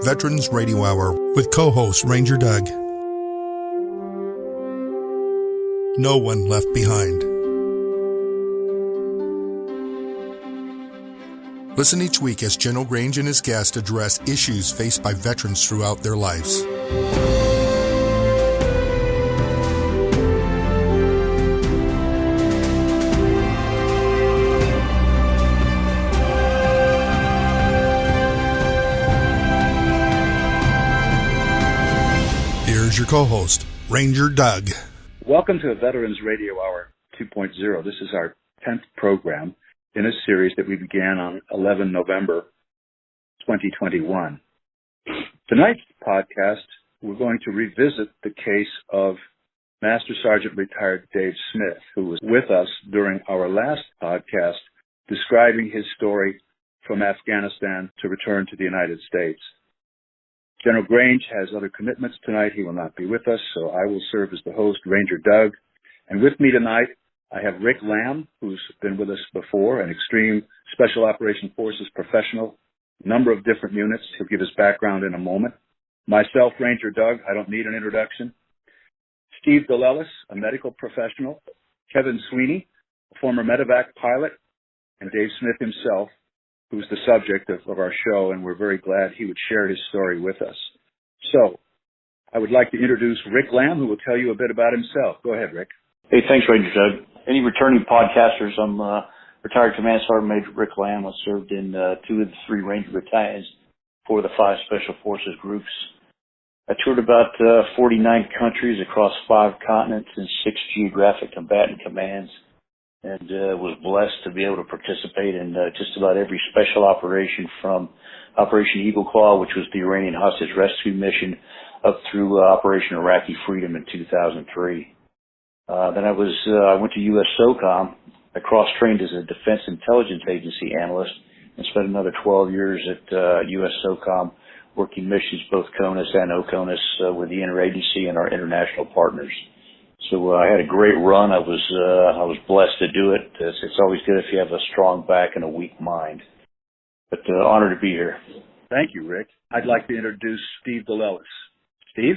Veterans Radio Hour with co-host Ranger Doug. No one left behind. Listen each week as General Grange and his guests address issues faced by veterans throughout their lives. Here's your co-host, Ranger Doug. Welcome to Veterans Radio Hour 2.0. This is our 10th program in a series that we began on 11 November 2021. Tonight's podcast, we're going to revisit the case of Master Sergeant retired Dave Smith, who was with us during our last podcast describing his story from Afghanistan to return to the United States. General Grange has other commitments tonight. He will not be with us, so I will serve as the host, Ranger Doug. And with me tonight, I have Rick Lamb, who's been with us before, an extreme Special Operations Forces professional, number of different units. He'll give his background in a moment. Myself, Ranger Doug, I don't need an introduction. Steve DeLellis, a medical professional. Kevin Sweeney, a former medevac pilot. And Dave Smith himself, who's the subject of our show, and we're very glad he would share his story with us. So, I would like to introduce Rick Lamb, who will tell you a bit about himself. Go ahead, Rick. Hey, thanks, Ranger Doug. Any returning podcasters, I'm retired Command Sergeant Major Rick Lamb. I served in 2 of the 3 Ranger battalions, 4 of the 5 Special Forces groups. I toured about 49 countries across 5 continents and 6 geographic combatant commands, and was blessed to be able to participate in just about every special operation from Operation Eagle Claw, which was the Iranian hostage rescue mission, up through Operation Iraqi Freedom in 2003. Then I went to U.S. SOCOM. I cross-trained as a Defense Intelligence Agency analyst and spent another 12 years at U.S. SOCOM working missions, both CONUS and OCONUS, with the interagency and our international partners. So I had a great run. I was blessed to do it. It's always good if you have a strong back and a weak mind. But honored to be here. Thank you, Rick. I'd like to introduce Steve DeLellis. Steve?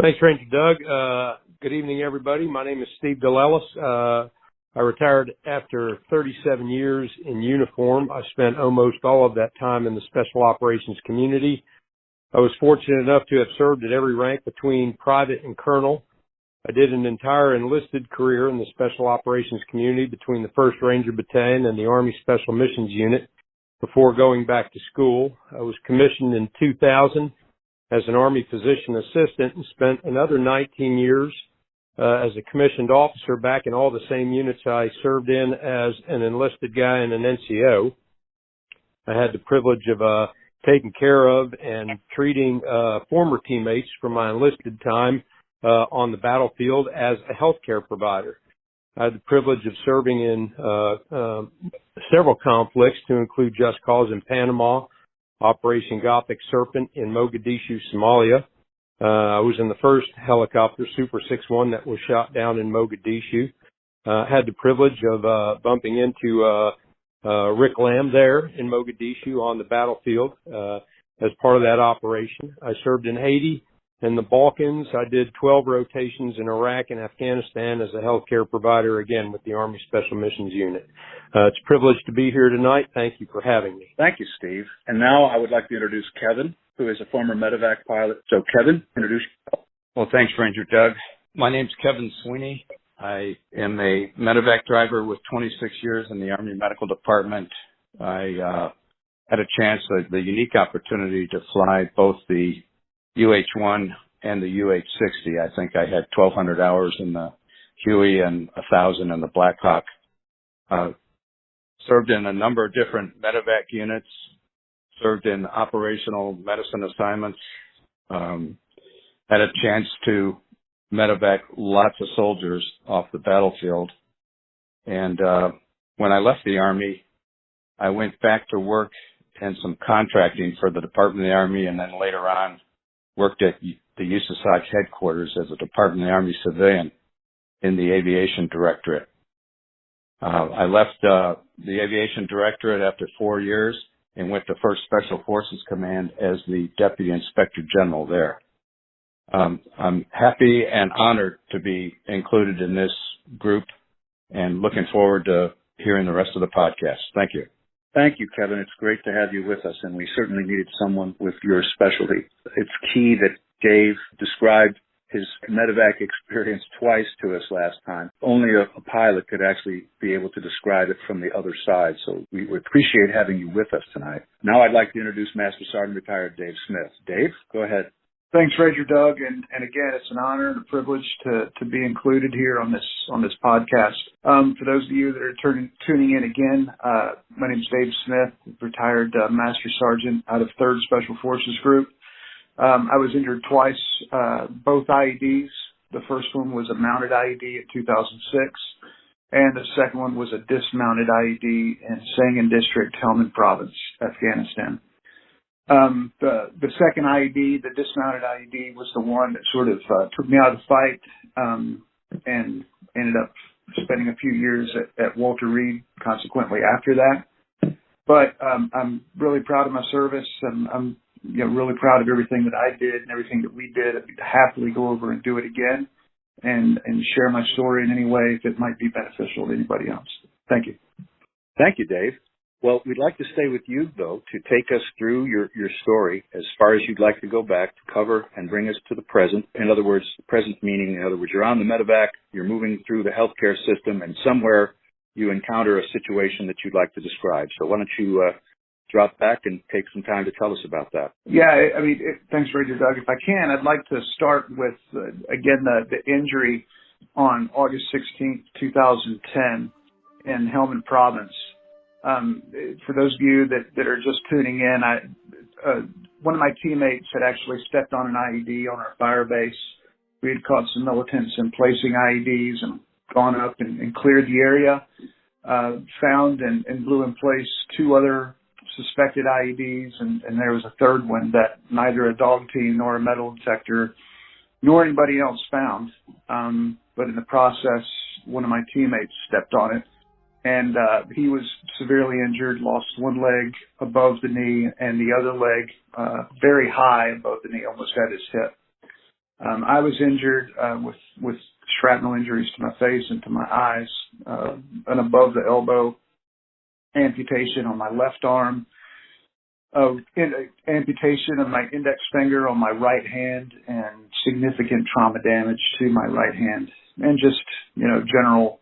Thanks, Ranger Doug. Good evening, everybody. My name is Steve DeLellis. I retired after 37 years in uniform. I spent almost all of that time in the Special Operations community. I was fortunate enough to have served at every rank between private and colonel. I did an entire enlisted career in the Special Operations community between the 1st Ranger Battalion and the Army Special Missions Unit before going back to school. I was commissioned in 2000 as an Army Physician Assistant and spent another 19 years as a commissioned officer back in all the same units I served in as an enlisted guy and an NCO. I had the privilege of taking care of and treating former teammates from my enlisted time on the battlefield as a healthcare provider. I had the privilege of serving in several conflicts to include Just Cause in Panama, Operation Gothic Serpent in Mogadishu, Somalia. I was in the first helicopter, Super 6-1, that was shot down in Mogadishu. Had the privilege of bumping into Rick Lamb there in Mogadishu on the battlefield as part of that operation. I served in Haiti and the Balkans. I did 12 rotations in Iraq and Afghanistan as a healthcare provider, again, with the Army Special Missions Unit. It's a privilege to be here tonight. Thank you for having me. Thank you, Steve. And now I would like to introduce Kevin, who is a former medevac pilot. So, Kevin, introduce yourself. Well, thanks, Ranger Doug. My name's Kevin Sweeney. I am a medevac driver with 26 years in the Army Medical Department. I had a chance, the unique opportunity to fly both the UH-1 and the UH-60. I think I had 1,200 hours in the Huey and 1,000 in the Black Hawk. Served in a number of different medevac units, served in operational medicine assignments, had a chance to medevac lots of soldiers off the battlefield. And when I left the Army, I went back to work and some contracting for the Department of the Army, and then later on worked at the USASOC headquarters as a Department of the Army civilian in the Aviation Directorate. I left the Aviation Directorate after 4 years and went to 1st Special Forces Command as the Deputy Inspector General there. I'm happy and honored to be included in this group and looking forward to hearing the rest of the podcast. Thank you. Thank you, Kevin. It's great to have you with us, and we certainly needed someone with your specialty. It's key that Dave described his medevac experience twice to us last time. Only a pilot could actually be able to describe it from the other side, so we appreciate having you with us tonight. Now I'd like to introduce Master Sergeant Retired Dave Smith. Dave, go ahead. Thanks, Ranger Doug, and again, it's an honor and a privilege to be included here on this podcast. For those of you that are tuning in again, my name is Dave Smith, retired Master Sergeant out of 3rd Special Forces Group. I was injured twice, both IEDs. The first one was a mounted IED in 2006, and the second one was a dismounted IED in Sangin District, Helmand Province, Afghanistan. The second IED, the dismounted IED, was the one that sort of took me out of the fight, and ended up spending a few years at Walter Reed consequently after that. But I'm really proud of my service. I'm really proud of everything that I did and everything that we did. I'd happily go over and do it again and share my story in any way if it might be beneficial to anybody else. Thank you. Thank you, Dave. Well, we'd like to stay with you, though, to take us through your story as far as you'd like to go back to cover and bring us to the present. In other words, present meaning, you're on the medevac, you're moving through the healthcare system, and somewhere you encounter a situation that you'd like to describe. So why don't you drop back and take some time to tell us about that? Yeah, thanks, Ranger Doug. If I can, I'd like to start with, again, the injury on August 16th, 2010 in Helmand Province. For those of you that are just tuning in, one of my teammates had actually stepped on an IED on our fire base. We had caught some militants in placing IEDs and gone up and cleared the area, found and blew in place 2 other suspected IEDs, and there was a third one that neither a dog team nor a metal detector nor anybody else found. But in the process, one of my teammates stepped on it. And he was severely injured, lost one leg above the knee and the other leg very high above the knee, almost at his hip. I was injured with shrapnel injuries to my face and to my eyes, an above the elbow amputation on my left arm, amputation of my index finger on my right hand, and significant trauma damage to my right hand, and just general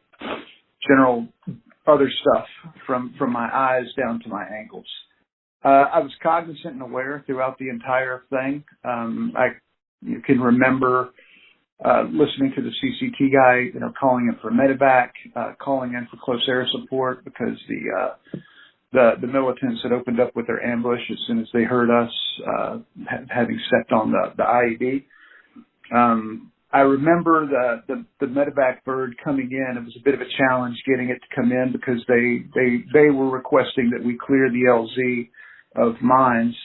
other stuff from my eyes down to my ankles. I was cognizant and aware throughout the entire thing. You can remember listening to the CCT guy, calling in for medevac, calling in for close air support because the militants had opened up with their ambush as soon as they heard us having stepped on the IED. I remember the medevac bird coming in. It was a bit of a challenge getting it to come in because they were requesting that we clear the LZ of mines,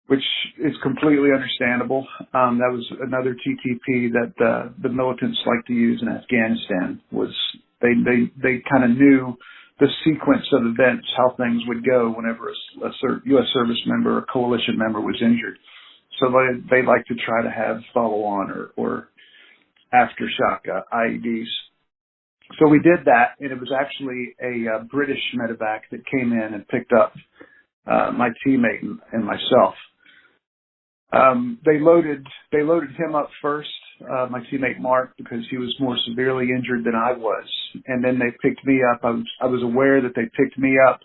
which is completely understandable. That was another TTP that the militants like to use in Afghanistan. Was they kind of knew the sequence of events, how things would go whenever a U.S. service member or coalition member was injured. So they like to try to have follow-on or aftershock IEDs. So we did that, and it was actually a British medevac that came in and picked up my teammate and myself. They loaded him up first, my teammate Mark, because he was more severely injured than I was, and then they picked me up. I was aware that they picked me up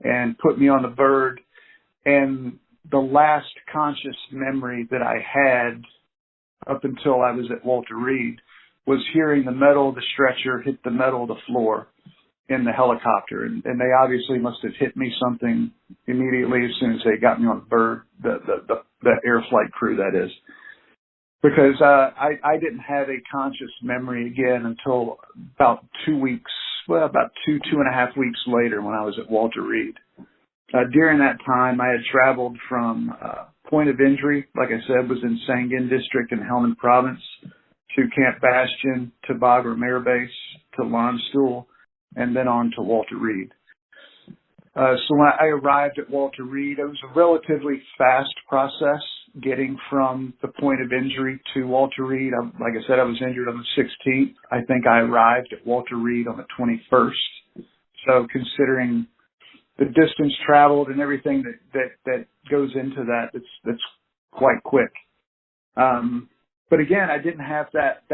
and put me on the bird, and the last conscious memory that I had up until I was at Walter Reed was hearing the metal of the stretcher hit the metal of the floor in the helicopter. And they obviously must have hit me something immediately as soon as they got me on the bird, the air flight crew, that is. Because I didn't have a conscious memory again until about 2 weeks, about two and a half weeks later when I was at Walter Reed. During that time, I had traveled from point of injury, like I said, was in Sangin District in Helmand Province, to Camp Bastion, to Bagram Air Base, to Landstuhl, and then on to Walter Reed. So when I arrived at Walter Reed, it was a relatively fast process getting from the point of injury to Walter Reed. Like I said, I was injured on the 16th. I think I arrived at Walter Reed on the 21st. So considering the distance traveled and everything that goes into that, that's quite quick. But again, I didn't have that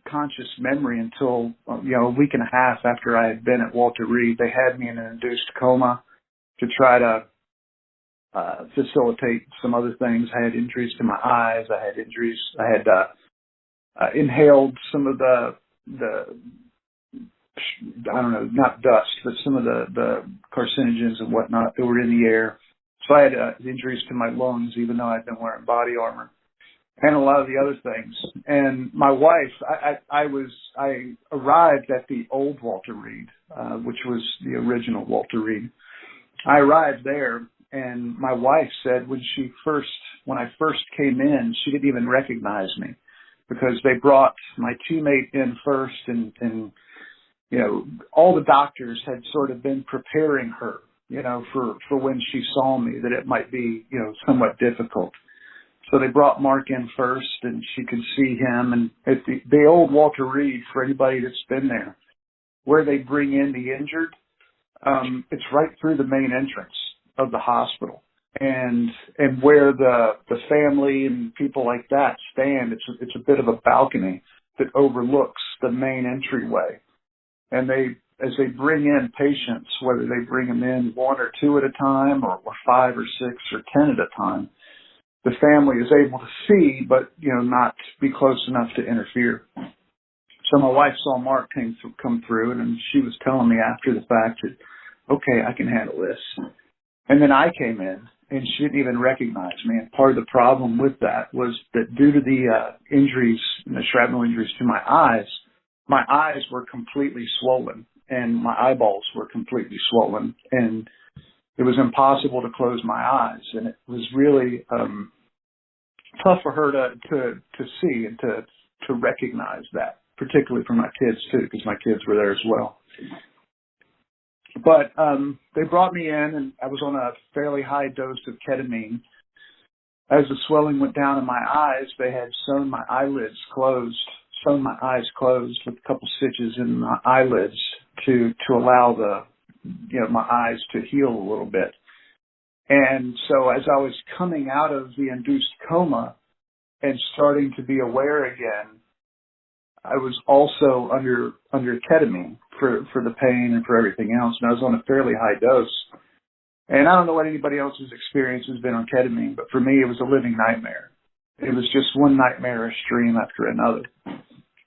conscious memory until, a week and a half after I had been at Walter Reed. They had me in an induced coma to try to facilitate some other things. I had injuries to my eyes. I had inhaled some of the I don't know, not dust, but some of the carcinogens and whatnot that were in the air. So I had injuries to my lungs, even though I'd been wearing body armor, and a lot of the other things. And my wife, I arrived at the old Walter Reed, which was the original Walter Reed. I arrived there, and my wife said when I first came in, she didn't even recognize me because they brought my teammate in first, and all the doctors had sort of been preparing her, for when she saw me, that it might be, somewhat difficult. So they brought Mark in first, and she could see him. And at the old Walter Reed, for anybody that's been there, where they bring in the injured, it's right through the main entrance of the hospital. And where the family and people like that stand, it's a bit of a balcony that overlooks the main entryway. And as they bring in patients, whether they bring them in 1 or 2 at a time, or 5 or 6 or 10 at a time, the family is able to see, but, not be close enough to interfere. So my wife saw Mark come through, and she was telling me after the fact that, okay, I can handle this. And then I came in, and she didn't even recognize me. And part of the problem with that was that due to the injuries, the shrapnel injuries to my eyes were completely swollen, and my eyeballs were completely swollen, and it was impossible to close my eyes. And it was really tough for her to see and to recognize that, particularly for my kids too, because my kids were there as well. But they brought me in, and I was on a fairly high dose of ketamine. As the swelling went down in my eyes, they had sewn my eyes closed with a couple stitches in my eyelids to allow my eyes to heal a little bit. And so as I was coming out of the induced coma and starting to be aware again, I was also under ketamine for the pain and for everything else. And I was on a fairly high dose. And I don't know what anybody else's experience has been on ketamine, but for me, it was a living nightmare. It was just one nightmarish dream after another.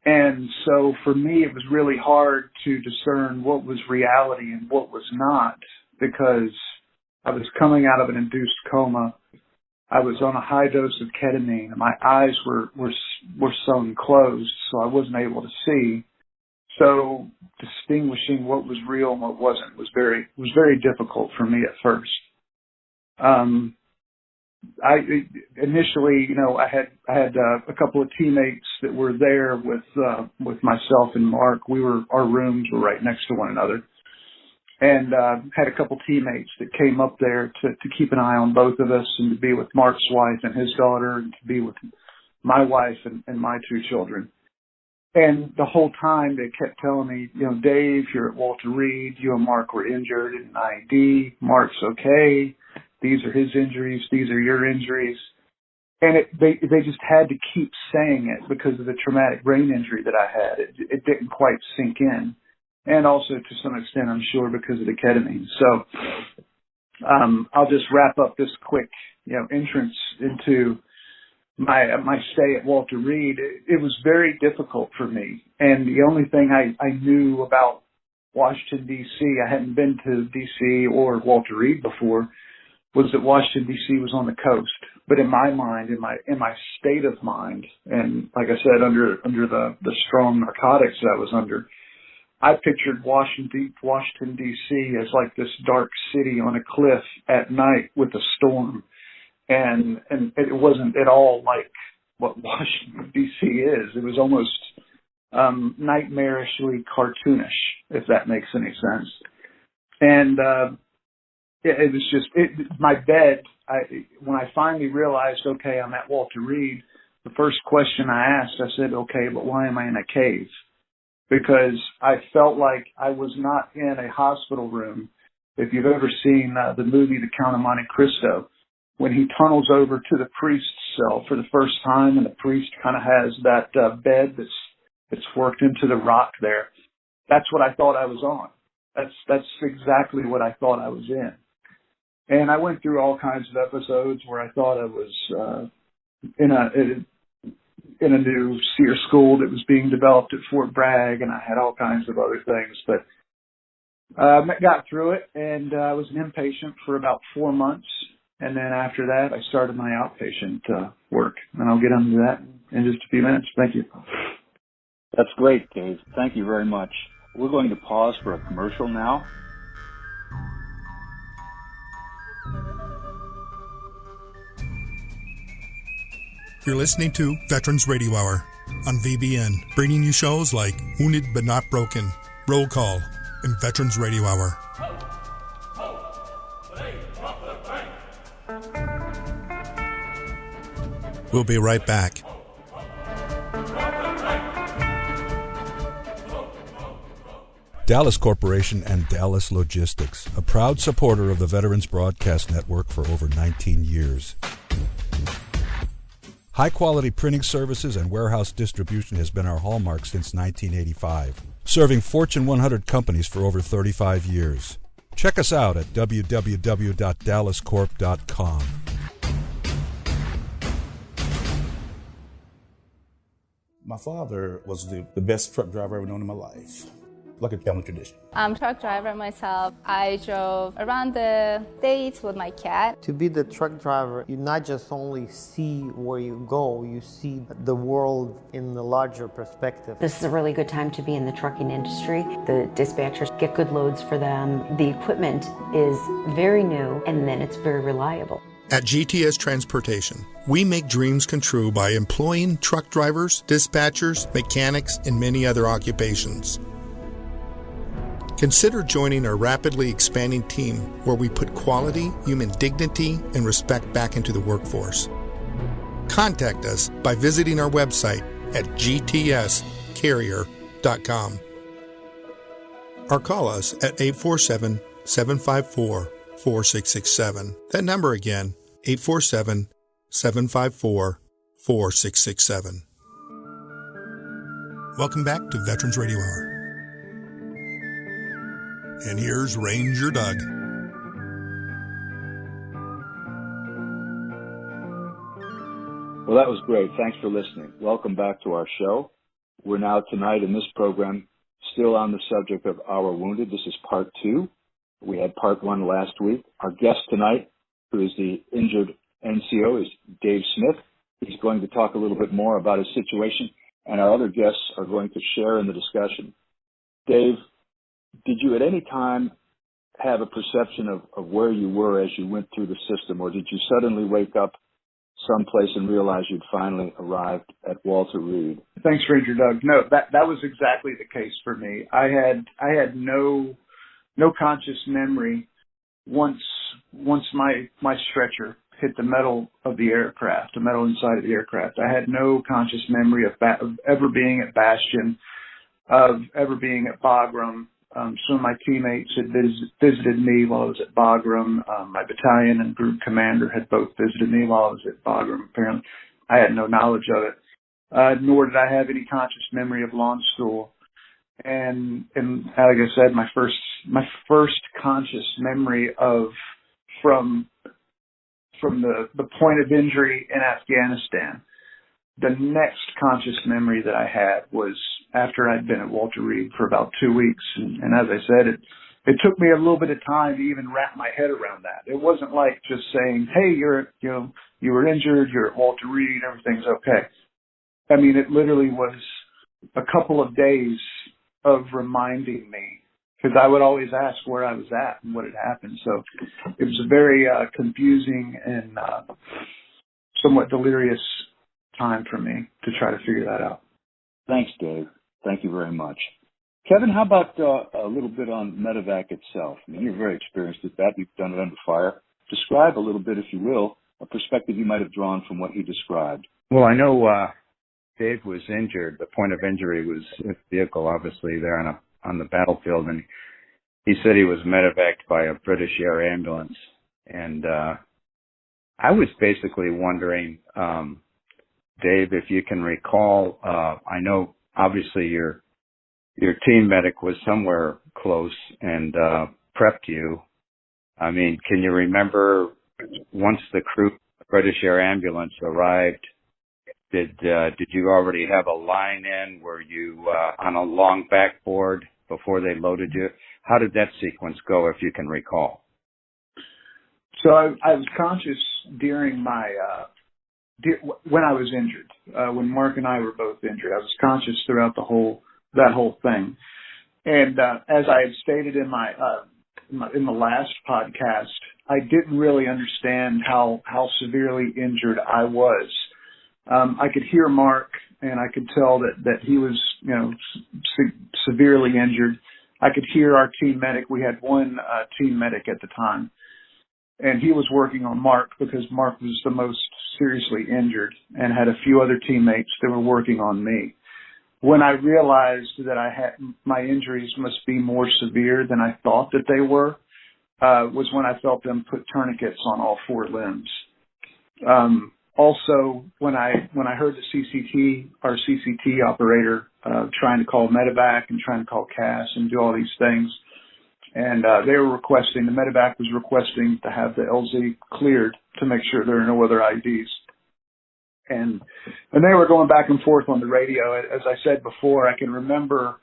And so for me, it was really hard to discern what was reality and what was not, because I was coming out of an induced coma. I was on a high dose of ketamine, and my eyes were sewn closed, so I wasn't able to see. So distinguishing what was real and what wasn't was very difficult for me at first. I initially, I had a couple of teammates that were there with myself and Mark. Our rooms were right next to one another, and had a couple teammates that came up there to keep an eye on both of us, and to be with Mark's wife and his daughter, and to be with my wife and my 2 children. And the whole time they kept telling me, Dave, you're at Walter Reed. You and Mark were injured in an IED. Mark's okay. These are his injuries. These are your injuries. And they just had to keep saying it because of the traumatic brain injury that I had. It didn't quite sink in. And also to some extent, I'm sure, because of the ketamine. So I'll just wrap up this quick, entrance into my stay at Walter Reed. It was very difficult for me. And the only thing I knew about Washington, D.C., I hadn't been to D.C. or Walter Reed before, was that Washington, D.C. was on the coast. But in my mind, in my state of mind, and like I said, under the strong narcotics that I was under, I pictured Washington, D.C. as like this dark city on a cliff at night with a storm. And it wasn't at all like what Washington, D.C. is. It was almost nightmarishly cartoonish, if that makes any sense. And it was just my bed. When I finally realized, okay, I'm at Walter Reed, the first question I asked, I said, okay, but why am I in a cave? Because I felt like I was not in a hospital room. If you've ever seen the movie The Count of Monte Cristo, when he tunnels over to the priest's cell for the first time, and the priest kind of has that bed that's worked into the rock there, that's what I thought I was on. That's exactly what I thought I was in. And I went through all kinds of episodes where I thought I was in a new SEER school that was being developed at Fort Bragg, and I had all kinds of other things. But got through it, and I was an inpatient for about 4 months. And then after that, I started my outpatient work. And I'll get into that in just a few minutes. Thank you. That's great, Dave. Thank you very much. We're going to pause for a commercial now. You're listening to Veterans Radio Hour on VBN, bringing you shows like Wounded But Not Broken, Roll Call, and Veterans Radio Hour. We'll be right back. Dallas Corporation and Dallas Logistics, a proud supporter of the Veterans Broadcast Network for over 19 years. High-quality printing services and warehouse distribution has been our hallmark since 1985, serving Fortune 100 companies for over 35 years. Check us out at www.dallascorp.com. My father was the best truck driver I've ever known in my life, like a family tradition. I'm a truck driver myself. I drove around the States with my cat. To be the truck driver, you not just only see where you go, you see the world in the larger perspective. This is a really good time to be in the trucking industry. The dispatchers get good loads for them. The equipment is very new, and then it's very reliable. At GTS Transportation, we make dreams come true by employing truck drivers, dispatchers, mechanics, and many other occupations. Consider joining our rapidly expanding team where we put quality, human dignity, and respect back into the workforce. Contact us by visiting our website at gtscarrier.com or call us at 847-754-4667. That number again, 847-754-4667. Welcome back to Veterans Radio Hour. And here's Ranger Doug. Well, that was great. Thanks for listening. Welcome back to our show. We're now tonight in this program still on the subject of our wounded. This is part 2. We had part 1 last week. Our guest tonight, who is the injured NCO, is Dave Smith. He's going to talk a little bit more about his situation, and our other guests are going to share in the discussion. Dave, did you at any time have a perception of where you were as you went through the system, or did you suddenly wake up someplace and realize you'd finally arrived at Walter Reed? Thanks, Ranger Doug. No, that was exactly the case for me. I had no conscious memory once my stretcher hit the metal of the aircraft, the metal inside of the aircraft. I had no conscious memory of ever being at Bastion, of ever being at Bagram. Some of my teammates had visited me while I was at Bagram. My battalion and group commander had both visited me while I was at Bagram. Apparently, I had no knowledge of it, nor did I have any conscious memory of launch school. And like I said, my first conscious memory from the point of injury in Afghanistan. The next conscious memory that I had was after I'd been at Walter Reed for about 2 weeks. And as I said, it took me a little bit of time to even wrap my head around that. It wasn't like just saying, hey, you were injured, you're at Walter Reed, everything's okay. I mean, it literally was a couple of days of reminding me, because I would always ask where I was at and what had happened. So it was a very confusing and somewhat delirious time for me to try to figure that out. Thanks, Dave. Thank you very much. Kevin, how about a little bit on medevac itself? I mean, you're very experienced at that. You've done it under fire. Describe a little bit, if you will, a perspective you might have drawn from what he described. Well, I know Dave was injured. The point of injury was his vehicle, obviously, there on the battlefield, and he said he was medevaced by a British Air ambulance. And I was basically wondering, Dave, if you can recall, I know obviously your team medic was somewhere close and prepped you. I mean, can you remember once the British Air ambulance arrived, did you already have a line in? Were you on a long backboard before they loaded you? How did that sequence go, if you can recall? So I was conscious during my when I was injured. When Mark and I were both injured, I was conscious throughout that whole thing. And as I had stated in in the last podcast, I didn't really understand how severely injured I was. I could hear Mark, and I could tell that he was, severely injured. I could hear our team medic. We had one team medic at the time, and he was working on Mark because Mark was the most seriously injured and had a few other teammates that were working on me. When I realized that my injuries must be more severe than I thought that they were, was when I felt them put tourniquets on all four limbs. Also, when I heard our CCT operator trying to call medevac and trying to call CAS and do all these things, and the medevac was requesting to have the LZ cleared to make sure there are no other IDs. And they were going back and forth on the radio. As I said before, I can remember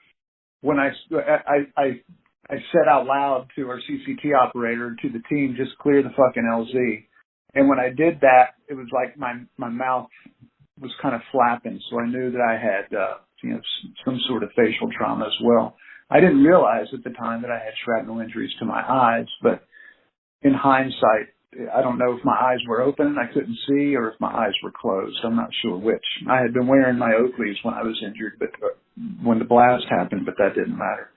when I said out loud to our CCT operator, to the team, just clear the fucking LZ. And when I did that, it was like my mouth was kind of flapping. So I knew that I had, some sort of facial trauma as well. I didn't realize at the time that I had shrapnel injuries to my eyes, but in hindsight, I don't know if my eyes were open and I couldn't see or if my eyes were closed. I'm not sure which. I had been wearing my Oakleys when I was injured, but when the blast happened, but that didn't matter.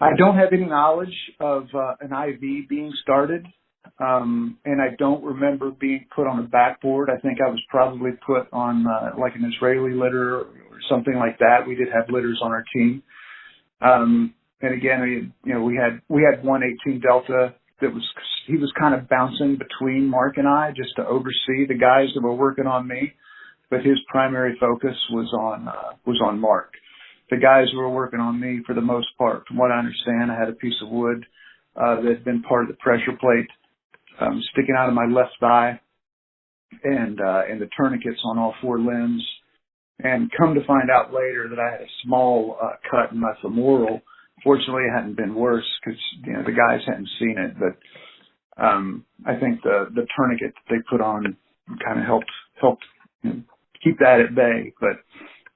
I don't have any knowledge of an IV being started, and I don't remember being put on a backboard. I think I was probably put on like an Israeli litter or something like that. We did have litters on our team. And again, we had 118 Delta he was kind of bouncing between Mark and I just to oversee the guys that were working on me, but his primary focus was on Mark. The guys who were working on me, for the most part, from what I understand, I had a piece of wood that had been part of the pressure plate sticking out of my left thigh, and the tourniquets on all four limbs. And come to find out later that I had a small cut in my femoral. Fortunately, it hadn't been worse because the guys hadn't seen it. But I think the tourniquet that they put on kind of helped keep that at bay. But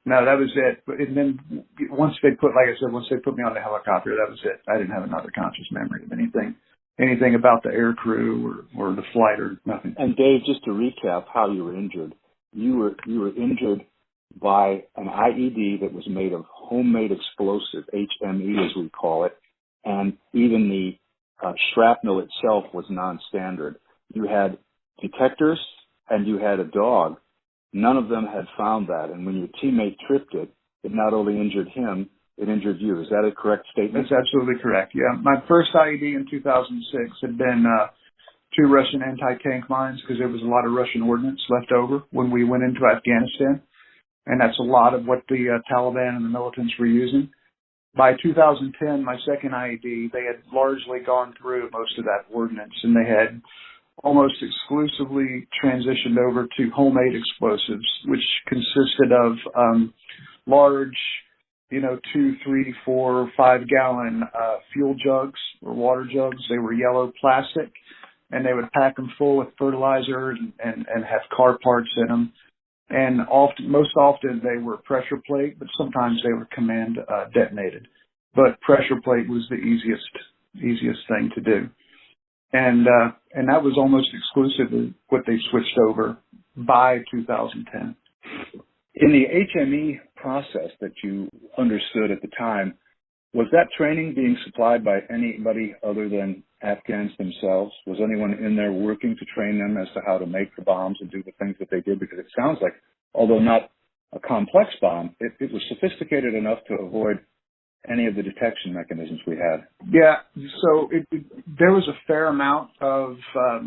no, that was it. And then once they put me on the helicopter, that was it. I didn't have another conscious memory of anything about the air crew or the flight or nothing. And Dave, just to recap how you were injured, you were injured by an IED that was made of homemade explosive, HME as we call it, and even the shrapnel itself was non-standard. You had detectors and you had a dog. None of them had found that, and when your teammate tripped it, it not only injured him, it injured you. Is that a correct statement? That's absolutely correct, yeah. My first IED in 2006 had been 2 Russian anti-tank mines because there was a lot of Russian ordnance left over when we went into Afghanistan. And that's a lot of what the Taliban and the militants were using. By 2010, my second IED, they had largely gone through most of that ordnance, and they had almost exclusively transitioned over to homemade explosives, which consisted of large, 2, 3, 4, 5 gallon fuel jugs or water jugs. They were yellow plastic, and they would pack them full with fertilizer and have car parts in them. And most often they were pressure plate, but sometimes they were command detonated. But pressure plate was the easiest thing to do. And that was almost exclusively what they switched over by 2010. In the HME process that you understood at the time, Was that training being supplied by anybody other than Afghans themselves? Was anyone in there working to train them as to how to make the bombs and do the things that they did? Because it sounds like, although not a complex bomb, it was sophisticated enough to avoid any of the detection mechanisms we had. Yeah, so there was a fair amount of, I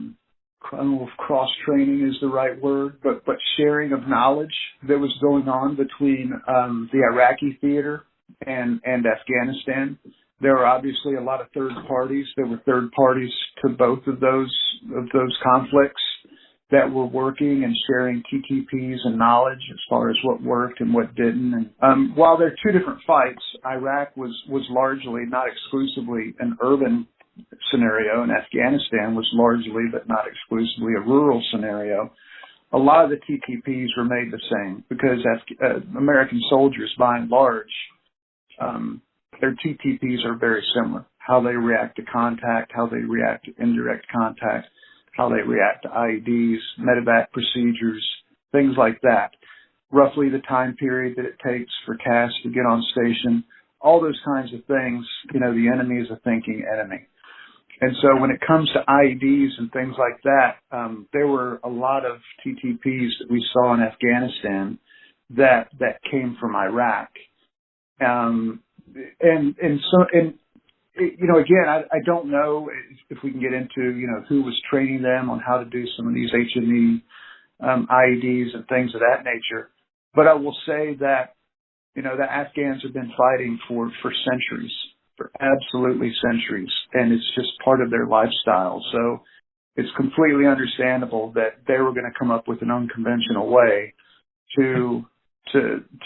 don't know if cross-training is the right word, but sharing of knowledge that was going on between the Iraqi theater and Afghanistan. There were obviously a lot of third parties. There were third parties to both of those conflicts that were working and sharing TTPs and knowledge as far as what worked and what didn't. And while they're two different fights, Iraq was largely, not exclusively, an urban scenario, and Afghanistan was largely, but not exclusively, a rural scenario. A lot of the TTPs were made the same because American soldiers, by and large, their TTPs are very similar. How they react to contact, how they react to indirect contact, how they react to IEDs, medevac procedures, things like that. Roughly the time period that it takes for CAS to get on station, all those kinds of things. The enemy is a thinking enemy. And so when it comes to IEDs and things like that, there were a lot of TTPs that we saw in Afghanistan that came from Iraq. Again, I don't know if we can get into, who was training them on how to do some of these HME IEDs and things of that nature. But I will say that, the Afghans have been fighting for centuries, for absolutely centuries, and it's just part of their lifestyle. So it's completely understandable that they were going to come up with an unconventional way to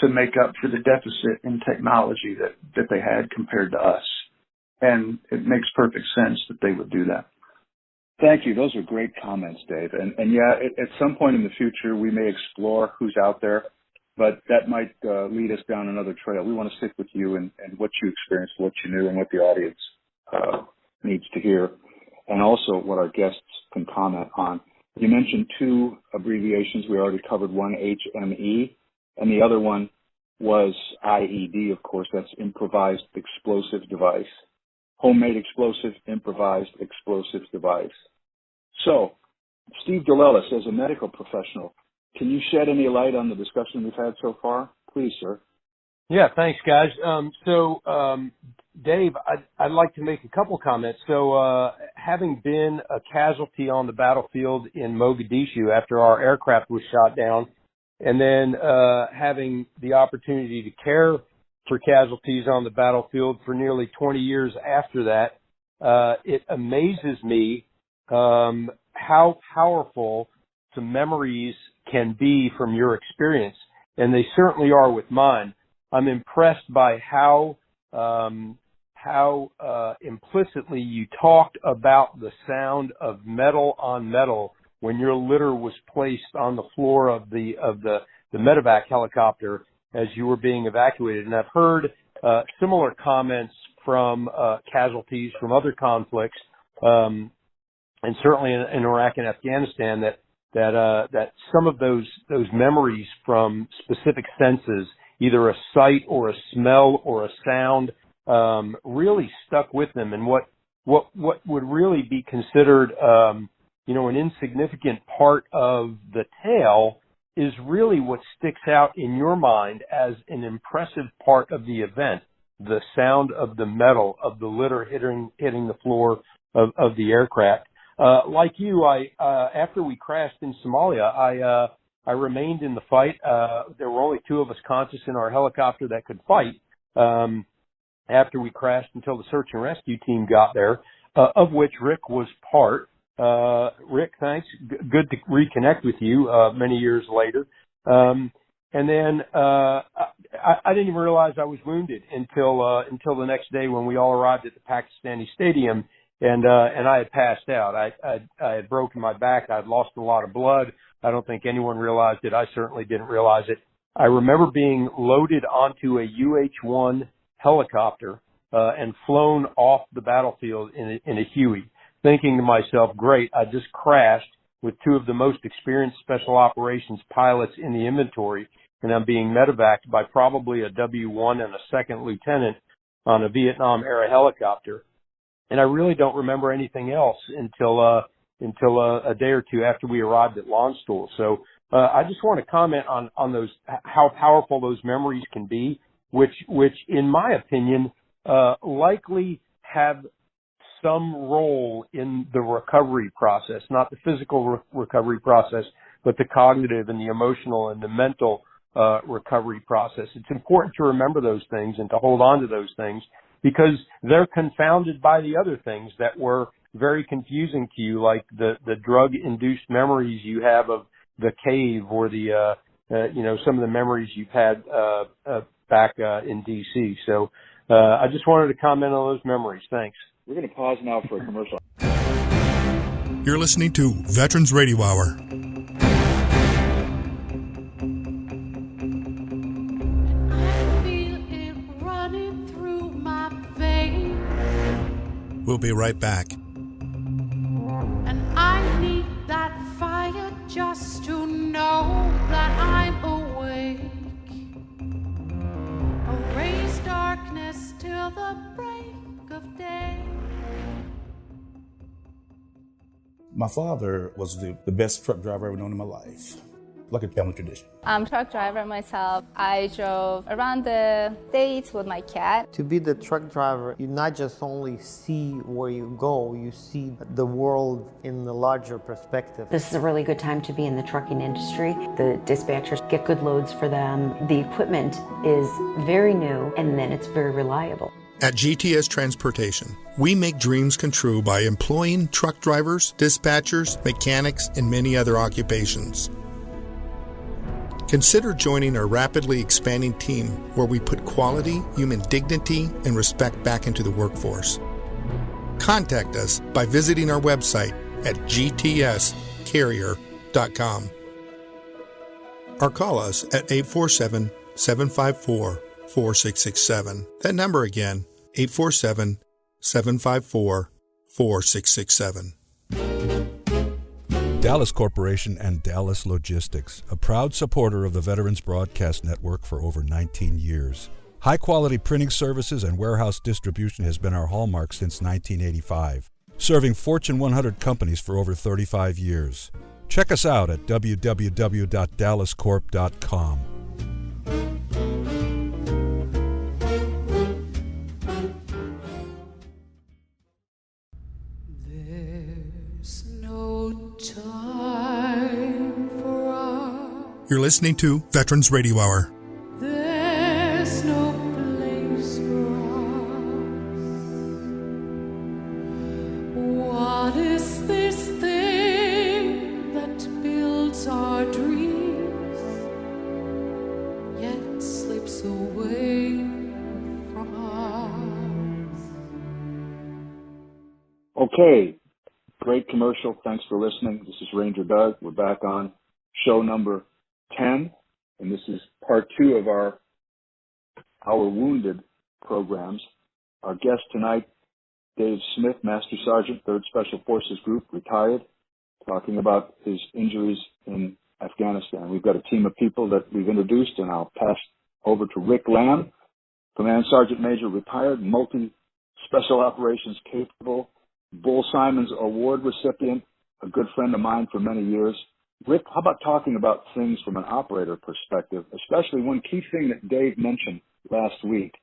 make up for the deficit in technology that they had compared to us. And it makes perfect sense that they would do that. Thank you. Those are great comments, Dave. And yeah, at some point in the future, we may explore who's out there, but that might lead us down another trail. We want to stick with you and what you experienced, what you knew, and what the audience needs to hear, and also what our guests can comment on. You mentioned two abbreviations. We already covered one, HME, and the other one was IED, of course. That's improvised explosive device. Homemade explosive, improvised explosive device. So, Steve DeLellis, as a medical professional, can you shed any light on the discussion we've had so far? Please, sir. Yeah, thanks, guys. Dave, I'd like to make a couple comments. So, having been a casualty on the battlefield in Mogadishu after our aircraft was shot down, and then having the opportunity to care for casualties on the battlefield for nearly 20 years after that, it amazes me how powerful some memories can be from your experience, and they certainly are with mine. I'm impressed by how implicitly you talked about the sound of metal on metal when your litter was placed on the floor of the medevac helicopter as you were being evacuated. And I've heard similar comments from casualties from other conflicts, and certainly in Iraq and Afghanistan, that some of those memories from specific senses, either a sight or a smell or a sound, really stuck with them. And what would really be considered an insignificant part of the tale is really what sticks out in your mind as an impressive part of the event, the sound of the metal of the litter hitting the floor of the aircraft. Like you, after we crashed in Somalia, I remained in the fight. There were only two of us conscious in our helicopter that could fight after we crashed until the search and rescue team got there, of which Rick was part. Rick, thanks. Good to reconnect with you many years later. And then I didn't even realize I was wounded until the next day when we all arrived at the Pakistani stadium, and I had passed out. I had broken my back. I'd lost a lot of blood. I don't think anyone realized it. I certainly didn't realize it. I remember being loaded onto a UH-1 helicopter and flown off the battlefield in a Huey, thinking to myself, great, I just crashed with two of the most experienced special operations pilots in the inventory, and I'm being medevaced by probably a W-1 and a second lieutenant on a Vietnam era helicopter. And I really don't remember anything else until a day or two after we arrived at launch school. So I just want to comment on those, how powerful those memories can be, which in my opinion likely have some role in the recovery process, not the physical recovery process, but the cognitive and the emotional and the mental recovery process. It's important to remember those things and to hold on to those things, because they're confounded by the other things that were very confusing to you, like the drug-induced memories you have of the cave, or the some of the memories you've had back in D.C. So I just wanted to comment on those memories. Thanks. We're going to pause now for a commercial. You're listening to Veterans Radio Hour. We'll be right back. And I need that fire just to know that I'm awake. Erase darkness till the break of day. My father was the best truck driver I've ever known in my life. Like a family tradition. I'm a truck driver myself. I drove around the States with my cat. To be the truck driver, you not just only see where you go, you see the world in the larger perspective. This is a really good time to be in the trucking industry. The dispatchers get good loads for them. The equipment is very new, and then it's very reliable. At GTS Transportation, we make dreams come true by employing truck drivers, dispatchers, mechanics, and many other occupations. Consider joining our rapidly expanding team where we put quality, human dignity, and respect back into the workforce. Contact us by visiting our website at gtscarrier.com or call us at 847-754-4667. That number again, 847-754-4667. Dallas Corporation and Dallas Logistics, a proud supporter of the Veterans Broadcast Network for over 19 years. High-quality printing services and warehouse distribution has been our hallmark since 1985, serving Fortune 100 companies for over 35 years. Check us out at www.dallascorp.com. You're listening to Veterans Radio Hour. There's no place for us. What is this thing that builds our dreams, yet slips away from us? Okay, great commercial. Thanks for listening. This is Ranger Doug. We're back on show number 10, and this is part 2 of our Wounded programs. Our guest tonight, Dave Smith, Master Sergeant, 3rd Special Forces Group, retired, talking about his injuries in Afghanistan. We've got a team of people that we've introduced, and I'll pass over to Rick Lamb, Command Sergeant Major, retired, multi-special operations capable, Bull Simons Award recipient, a good friend of mine for many years. Rick, how about talking about things from an operator perspective, especially one key thing that Dave mentioned last week.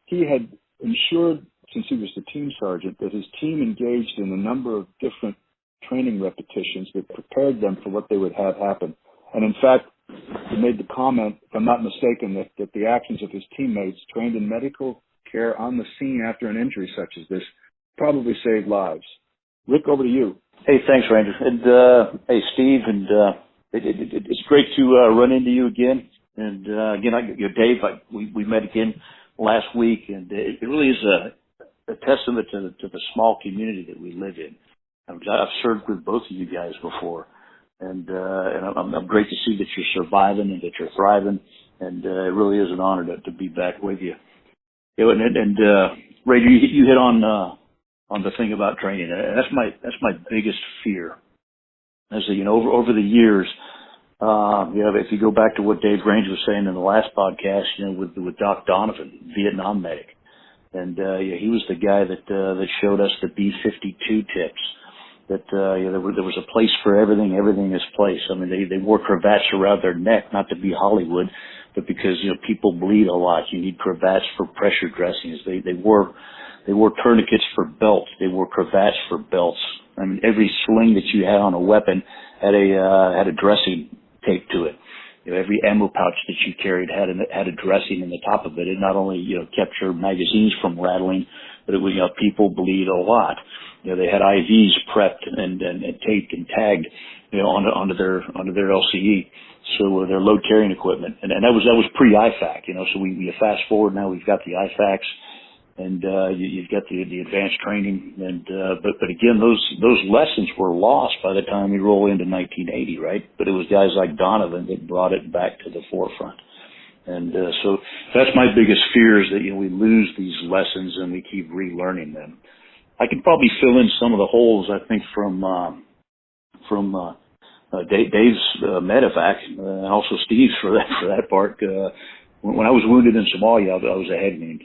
He had ensured, since he was the team sergeant, that his team engaged in a number of different training repetitions that prepared them for what they would have happen. And in fact, he made the comment, if I'm not mistaken, that the actions of his teammates trained in medical care on the scene after an injury such as this probably saved lives. Rick, over to you. Hey, thanks, Ranger. And hey, Steve, and it's great to run into you again. And again, Dave, we met again last week, and it really is a testament to the small community that we live in. I've served with both of you guys before, and I'm great to see that you're surviving and that you're thriving. And it really is an honor to be back with you. And Ranger, you hit on the thing about training. And that's my biggest fear. As over the years, if you go back to what Dave Range was saying in the last podcast, with Doc Donovan, Vietnam medic, And he was the guy that showed us the B-52 tips. That there was a place for everything. Everything is place. I mean, they wore cravats around their neck, not to be Hollywood, but because people bleed a lot. You need cravats for pressure dressings. They wore tourniquets for belts. They wore cravats for belts. I mean, every sling that you had on a weapon had a dressing taped to it. Every ammo pouch that you carried had a dressing in the top of it. It not only kept your magazines from rattling, but it was people bleed a lot. They had IVs prepped and taped and tagged onto their LCE, so their load carrying equipment, and that was pre-IFAC. So we fast forward now, we've got the IFACs, and you've got the advanced training, and but again, those lessons were lost by the time we roll into 1980, right? But it was guys like Donovan that brought it back to the forefront. And so that's my biggest fear, is that we lose these lessons and we keep relearning them. I can probably fill in some of the holes, I think, from Dave's medevac, and also Steve's for that part. When I was wounded in Somalia, I was a head wound.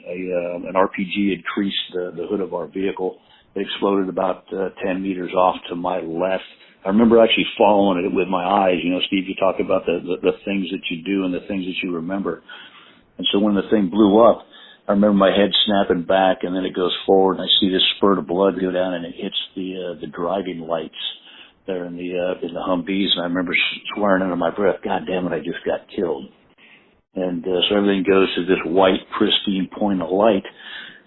An RPG had creased the hood of our vehicle. It exploded about 10 meters off to my left. I remember actually following it with my eyes. Steve, you talk about the things that you do and the things that you remember. And so when the thing blew up, I remember my head snapping back, and then it goes forward, and I see this spurt of blood go down, and it hits the driving lights there in the Humvees, and I remember swearing under my breath, "God damn it, I just got killed." And so everything goes to this white, pristine point of light,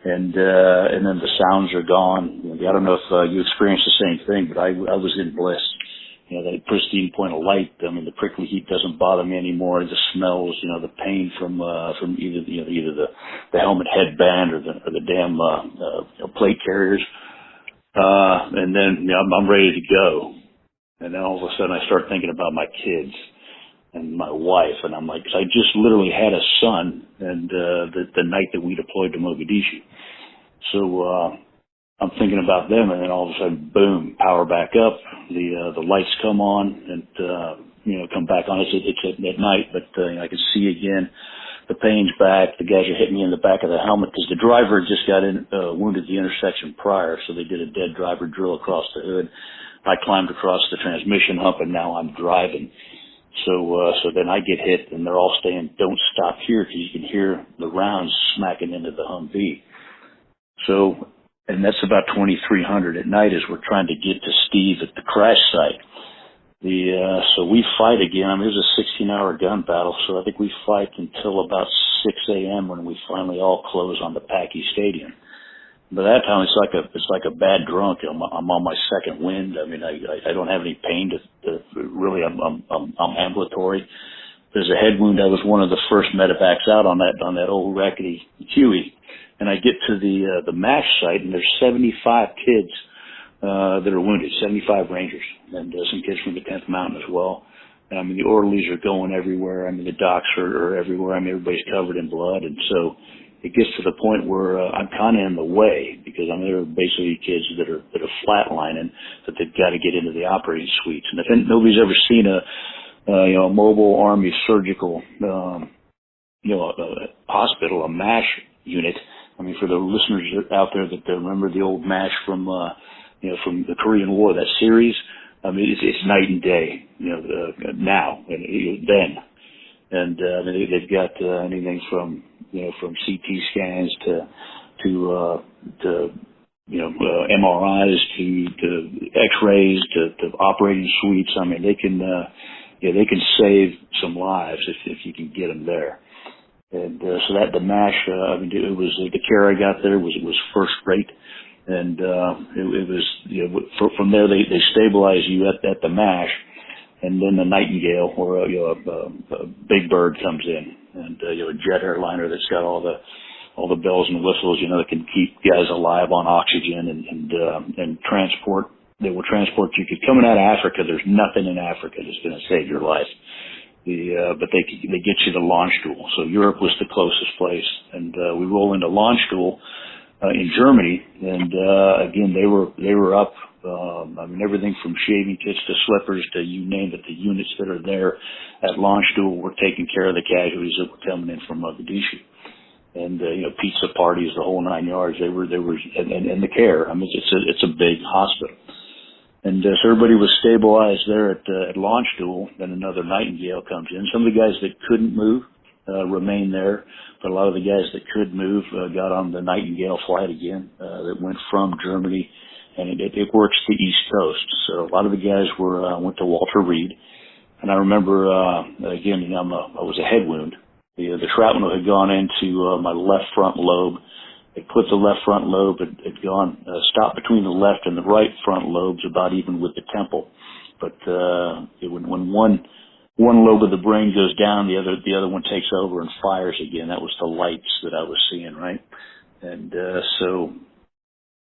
and then the sounds are gone. I don't know if you experienced the same thing, but I was in bliss. That pristine point of light. I mean, the prickly heat doesn't bother me anymore. The smells, the pain from either the helmet headband or the damn plate carriers. And then I'm ready to go. And then all of a sudden I start thinking about my kids and my wife, and I'm like, 'cause I just literally had a son, and the night that we deployed to Mogadishu. So I'm thinking about them, and then all of a sudden, boom, power back up. The lights come on and come back on. It's at night, but I can see again. The pain's back. The guys are hitting me in the back of the helmet because the driver just got wounded the intersection prior, so they did a dead driver drill across the hood. I climbed across the transmission hump, and now I'm driving. So then I get hit, and they're all saying, "Don't stop here," because you can hear the rounds smacking into the Humvee. So, and that's about 2300 at night as we're trying to get to Steve at the crash site. So we fight again. I mean, it was a 16-hour gun battle, so I think we fight until about 6 a.m. when we finally all close on the Packy Stadium. By that time, it's like a bad drunk. I'm on my second wind. I mean, I don't have any pain to really. I'm ambulatory. There's a head wound. I was one of the first medevacs out on that old rickety Huey, and I get to the MASH site, and there's 75 kids that are wounded, 75 Rangers, and some kids from the 10th Mountain as well. And I mean, the orderlies are going everywhere. I mean, the docs are everywhere. I mean, everybody's covered in blood, and so it gets to the point where I'm kind of in the way, because I mean, there are basically kids that are flatlining, that they've got to get into the operating suites. And if nobody's ever seen a mobile Army surgical hospital, a MASH unit. I mean, for the listeners out there that remember the old MASH from the Korean War, that series, I mean, it's night and day, now and then. And I mean, they've got anything from CT scans to MRIs to X-rays to operating suites. I mean, they can save some lives if you can get them there. And so that the MASH, I mean, it was the care I got there was first rate, and it was from there they stabilize you at the MASH. And then the Nightingale, or a big bird comes in, and a jet airliner that's got all the bells and whistles, that can keep guys alive on oxygen and transport. They will transport you. Coming out of Africa, there's nothing in Africa that's going to save your life. But they get you to launch school. So Europe was the closest place, and we roll into launch school in Germany, and again they were up. I mean, everything from shaving kits to slippers to you name it. The units that are there at launch school were taking care of the casualties that were coming in from Mogadishu. and pizza parties, the whole 9 yards. They were and the care. I mean, it's a big hospital. And so everybody was stabilized there at launch stool. Then another Nightingale comes in. Some of the guys that couldn't move remained there, but a lot of the guys that could move got on the Nightingale flight again that went from Germany, and it works the East Coast. So a lot of the guys went to Walter Reed. And I remember, again, I was a head wound. The shrapnel had gone into my left front lobe. It clipped the left front lobe. It had gone, stopped between the left and the right front lobes, about even with the temple. But when one lobe of the brain goes down, the other one takes over and fires again. That was the lights that I was seeing, right? And so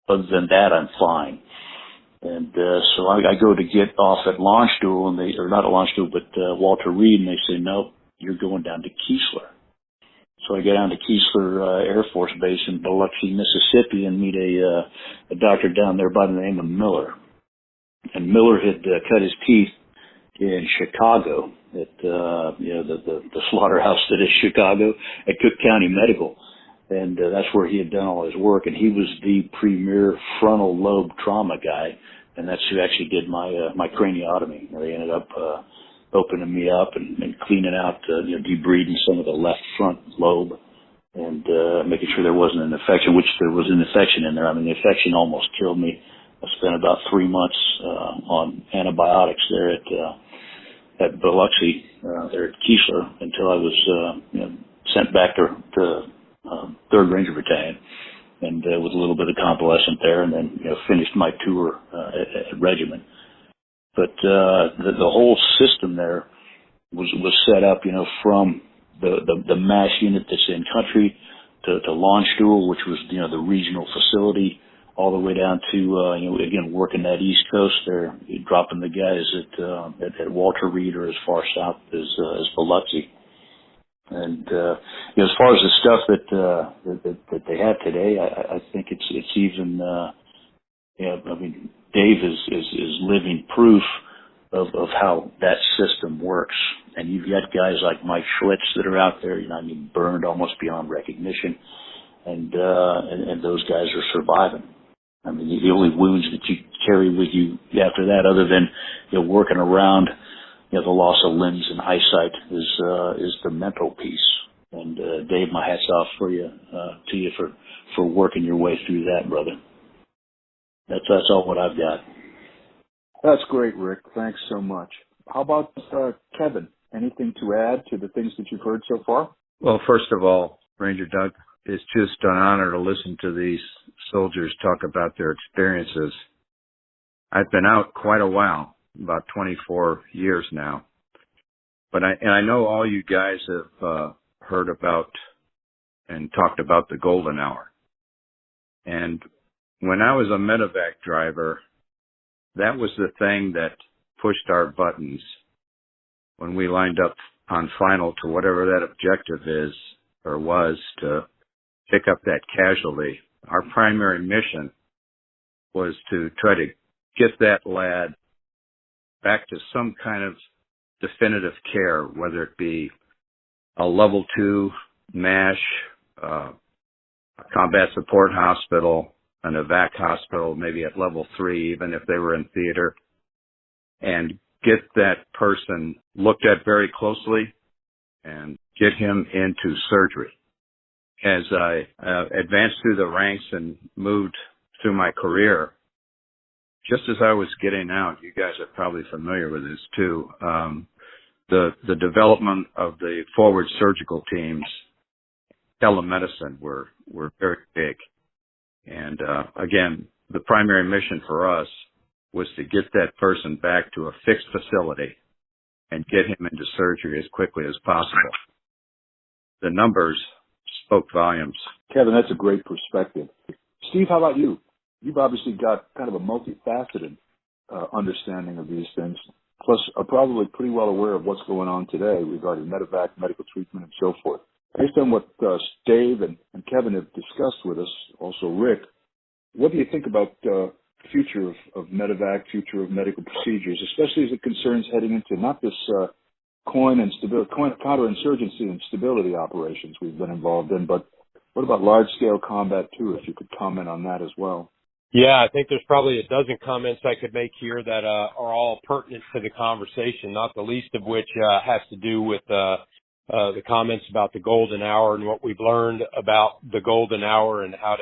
other than that, I'm fine. And so I go to get off at launch stool, and or not at launch stool, but Walter Reed, and they say, "No, you're going down to Keesler." So I go down to Keesler Air Force Base in Biloxi, Mississippi, and meet a doctor down there by the name of Miller. And Miller had cut his teeth in Chicago at the slaughterhouse that is Chicago at Cook County Medical, and that's where he had done all his work. And he was the premier frontal lobe trauma guy, and that's who actually did my craniotomy. They ended up opening me up and cleaning out, debriding some of the left front lobe and making sure there wasn't an infection, which there was an infection in there. I mean, the infection almost killed me. I spent about 3 months on antibiotics there at Biloxi, there at Keesler, until I was sent back to 3rd Ranger Battalion, and with a little bit of convalescent there, and then finished my tour at Regiment. But the whole system there was set up, from the MASH unit that's in country to launch stool, which was the regional facility, all the way down to again working that East Coast there, dropping the guys at Walter Reed or as far south as Biloxi. And as far as the stuff that they have today, I think it's even I mean, Dave is living proof of how that system works. And you've got guys like Mike Schlitz that are out there, burned almost beyond recognition, and those guys are surviving. I mean, the only wounds that you carry with you after that, other than working around the loss of limbs and eyesight, is the mental piece. And Dave, my hat's off to you for working your way through that, brother. That's all what I've got. That's great, Rick. Thanks so much. How about Kevin? Anything to add to the things that you've heard so far? Well, first of all, Ranger Doug, it's just an honor to listen to these soldiers talk about their experiences. I've been out quite a while, about 24 years now. But I know all you guys have heard about and talked about the golden hour. And when I was a medevac driver, that was the thing that pushed our buttons when we lined up on final to whatever that objective is or was to pick up that casualty. Our primary mission was to try to get that lad back to some kind of definitive care, whether it be a level 2 MASH, a combat support hospital, an evac hospital, maybe at level 3, even if they were in theater, and get that person looked at very closely and get him into surgery. As I advanced through the ranks and moved through my career, just as I was getting out, you guys are probably familiar with this too, the development of the forward surgical teams, telemedicine were very big. And again, the primary mission for us was to get that person back to a fixed facility and get him into surgery as quickly as possible. The numbers spoke volumes. Kevin, that's a great perspective. Steve, how about you? You've obviously got kind of a multifaceted understanding of these things, plus are probably pretty well aware of what's going on today regarding medevac, medical treatment, and so forth. Based on what Dave and Kevin have discussed with us, also Rick, what do you think about the future of medevac, future of medical procedures, especially as it concerns heading into not this counterinsurgency and stability operations we've been involved in, but What about large-scale combat, too, if you could comment on that as well? Yeah, I think there's probably a dozen comments I could make here that are all pertinent to the conversation, not the least of which has to do with the comments about the golden hour and what we've learned about the golden hour and how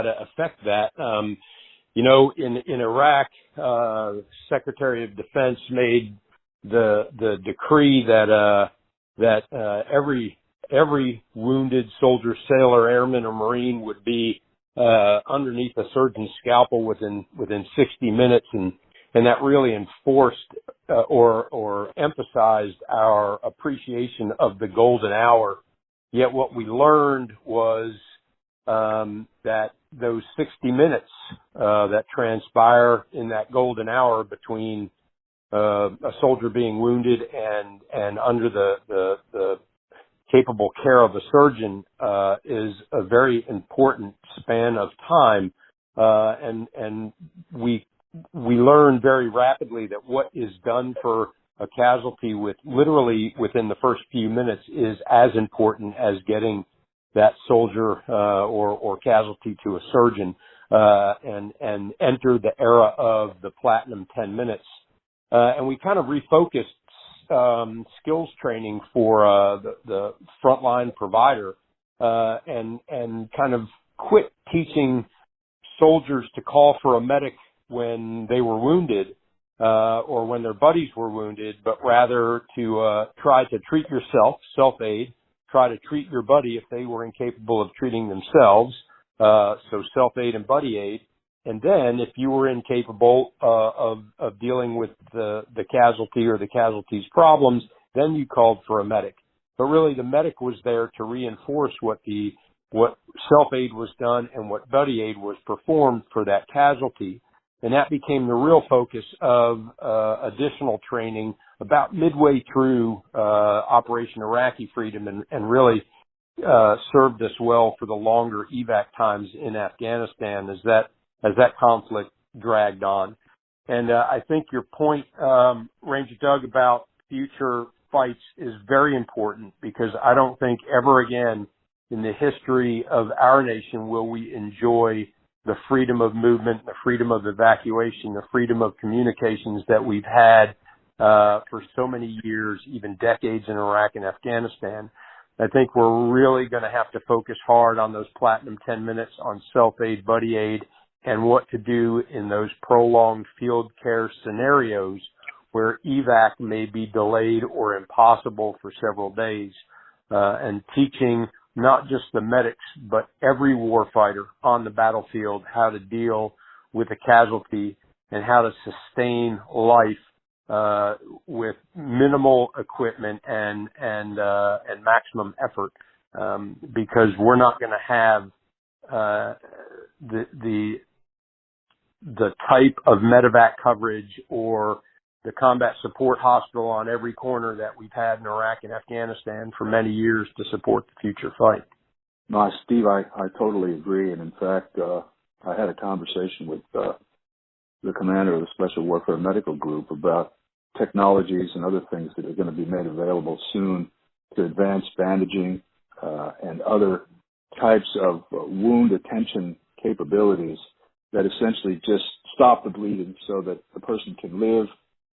to affect that. In Iraq, Secretary of Defense made the decree that every wounded soldier, sailor, airman, or Marine would be underneath a surgeon's scalpel within 60 minutes, and that really enforced or emphasized our appreciation of the golden hour. Yet what we learned was that those 60 minutes that transpire in that golden hour between a soldier being wounded and under the capable care of a surgeon is a very important span of time, and we learn very rapidly that what is done for a casualty literally within the first few minutes is as important as getting that soldier or casualty to a surgeon and enter the era of the platinum 10 minutes. And we kind of refocused skills training for the frontline provider and kind of quit teaching soldiers to call for a medic when they were wounded or when their buddies were wounded, but rather to try to treat yourself, self-aid, try to treat your buddy if they were incapable of treating themselves, so self-aid and buddy aid. And then if you were incapable of dealing with the casualty or the casualty's problems, then you called for a medic. But really the medic was there to reinforce what self-aid was done and what buddy aid was performed for that casualty. And that became the real focus of additional training about midway through Operation Iraqi Freedom and really served us well for the longer evac times in Afghanistan as that conflict dragged on. And I think your point, Ranger Doug, about future fights is very important, because I don't think ever again in the history of our nation will we enjoy the freedom of movement, the freedom of evacuation, the freedom of communications that we've had for so many years, even decades in Iraq and Afghanistan. I think we're really going to have to focus hard on those platinum 10 minutes, on self-aid, buddy aid, and what to do in those prolonged field care scenarios where evac may be delayed or impossible for several days, and teaching not just the medics, but every warfighter on the battlefield how to deal with a casualty and how to sustain life with minimal equipment and maximum effort, because we're not going to have the type of medevac coverage or the combat support hospital on every corner that we've had in Iraq and Afghanistan for many years to support the future fight. No, Steve, I totally agree. And in fact, I had a conversation with the commander of the Special Warfare Medical Group about technologies and other things that are going to be made available soon to advance bandaging and other types of wound attention capabilities that essentially just stop the bleeding so that the person can live,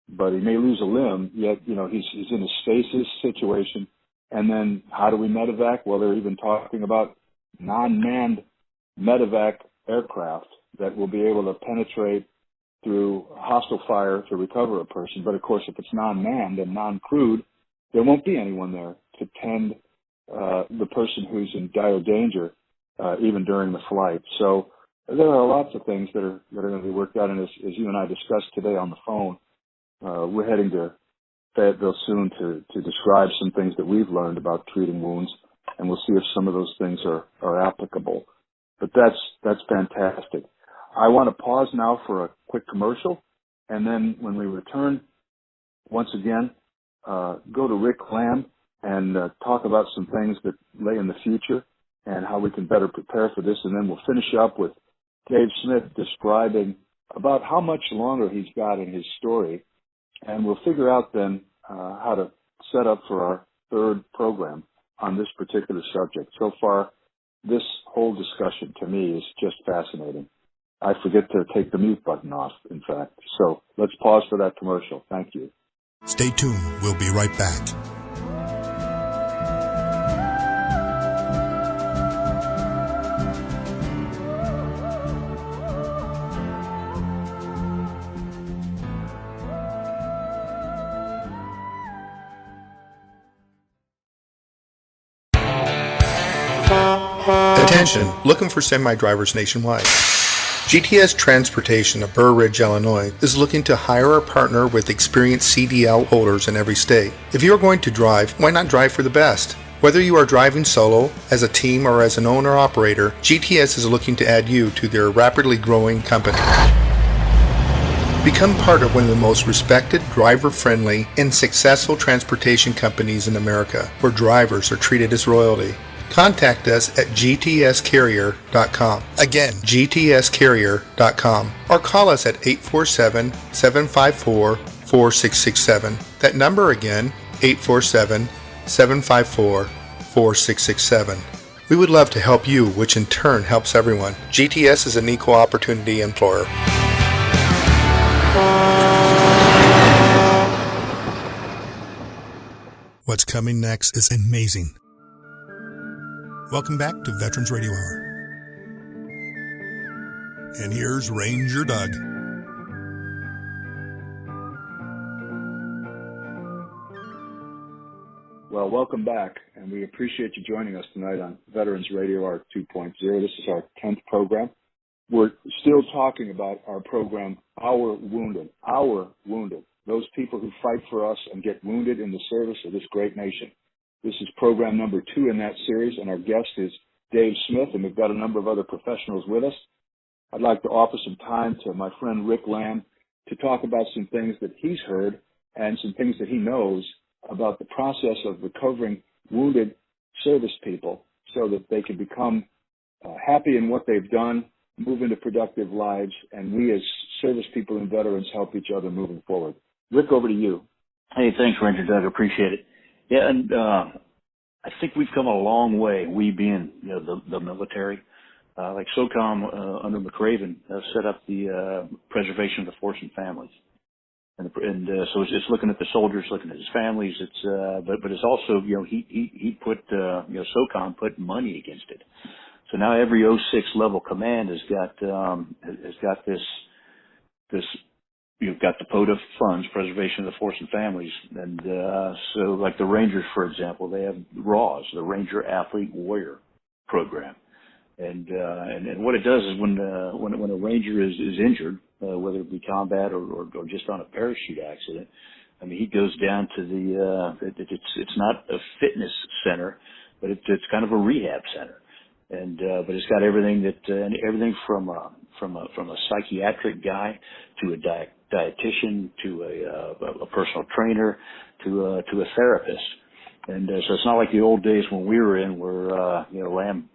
but he may lose a limb, yet, he's in a stasis situation. And then how do we medevac? Well, they're even talking about non-manned medevac aircraft that will be able to penetrate through hostile fire to recover a person. But of course, if it's non-manned and non-crewed, there won't be anyone there to tend the person who's in dire danger, even during the flight. So there are lots of things that are going to be worked out. And as you and I discussed today on the phone, we're heading to Fayetteville soon to describe some things that we've learned about treating wounds, and we'll see if some of those things are applicable. But that's fantastic. I want to pause now for a quick commercial, and then when we return, once again, go to Rick Lamb and talk about some things that lay in the future and how we can better prepare for this, and then we'll finish up with Dave Smith describing about how much longer he's got in his story, and we'll figure out then how to set up for our third program on this particular subject. So far, this whole discussion to me is just fascinating. I forget to take the mute button off, in fact. So let's pause for that commercial. Thank you. Stay tuned. We'll be right back. Attention, looking for semi-drivers nationwide. GTS Transportation of Burr Ridge, Illinois is looking to hire or partner with experienced CDL holders in every state. If you are going to drive, why not drive for the best? Whether you are driving solo, as a team, or as an owner-operator, GTS is looking to add you to their rapidly growing company. Become part of one of the most respected, driver-friendly, and successful transportation companies in America, where drivers are treated as royalty. Contact us at gtscarrier.com. Again, gtscarrier.com. Or call us at 847-754-4667. That number again, 847-754-4667. We would love to help you, which in turn helps everyone. GTS is an equal opportunity employer. What's coming next is amazing. Welcome back to Veterans Radio Hour. And here's Ranger Doug. Well, welcome back, and we appreciate you joining us tonight on Veterans Radio Hour 2.0. This is our 10th program. We're still talking about our program, Our Wounded, those people who fight for us and get wounded in the service of this great nation. This is program number 2 in that series, and our guest is Dave Smith, and we've got a number of other professionals with us. I'd like to offer some time to my friend Rick Lamb to talk about some things that he's heard and some things that he knows about the process of recovering wounded service people so that they can become happy in what they've done, move into productive lives, and we as service people and veterans help each other moving forward. Rick, over to you. Hey, thanks, Ranger Doug. I appreciate it. Yeah, and I think we've come a long way, we being the military. Like SOCOM under McRaven set up the preservation of the force and families. And so it's looking at the soldiers, looking at his families. It's but it's also he put SOCOM put money against it. So now every 06 level command has got this you've got the POTA funds, preservation of the force and families, and so like the Rangers, for example, they have RAWS, the Ranger Athlete Warrior Program, and what it does is when a Ranger is injured, whether it be combat or just on a parachute accident, I mean he goes down to it's not a fitness center, but it's kind of a rehab center. And but it's got everything everything from a psychiatric guy to a dietitian to a personal trainer to a therapist, and so it's not like the old days when we were in where Lamb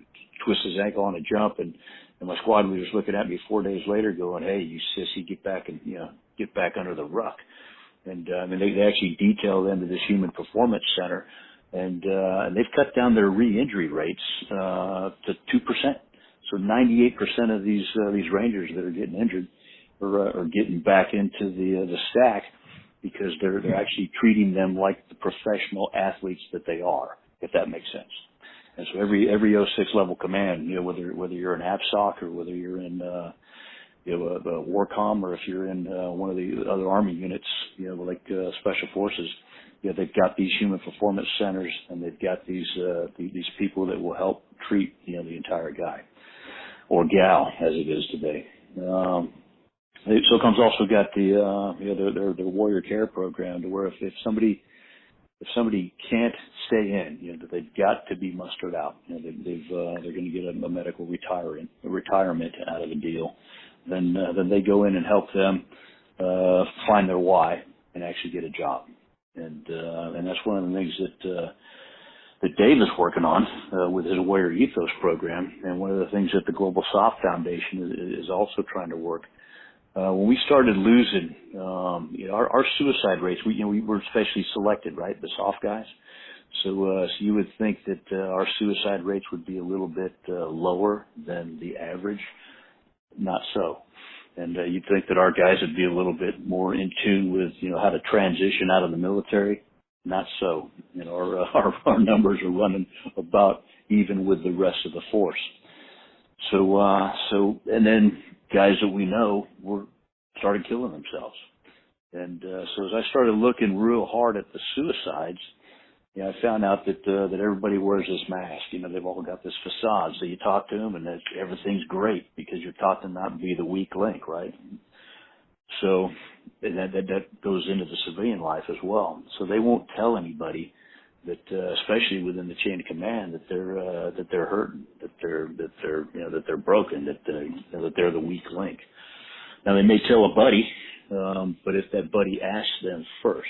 twists his ankle on a jump and my squad leader's looking at me 4 days later going, "Hey, you sissy, get back under the ruck," and I mean they actually detail them to this human performance center. And they've cut down their re-injury rates to 2%. So 98% of these Rangers that are getting injured are getting back into the stack because they're actually treating them like the professional athletes that they are, if that makes sense. And so every 06 level command, whether you're in APSOC or whether you're in WARCOM or if you're in one of the other Army units, like Special Forces. They've got these human performance centers, and they've got these people that will help treat the entire guy or gal as it is today. SOCOM's also got their Warrior Care program, to where if somebody can't stay in, they've got to be mustered out. They're going to get a medical retirement out of the deal. Then they go in and help them find their why and actually get a job. And that's one of the things that Dave is working on with his Warrior Ethos program, and one of the things that the Global Soft Foundation is also trying to work. When we started losing, our suicide rates, we were especially selected, right, the soft guys. So you would think that our suicide rates would be a little bit lower than the average. Not so. And you'd think that our guys would be a little bit more in tune with, how to transition out of the military. Not so. Our numbers are running about even with the rest of the force. So and then guys that we know started killing themselves. And so as I started looking real hard at the suicides, I found out that everybody wears this mask. They've all got this facade. So you talk to them, and everything's great because you're taught to not be the weak link, right? So and that goes into the civilian life as well. So they won't tell anybody that, especially within the chain of command, that they're hurting, that they're broken, that they're the weak link. Now they may tell a buddy, but if that buddy asks them first.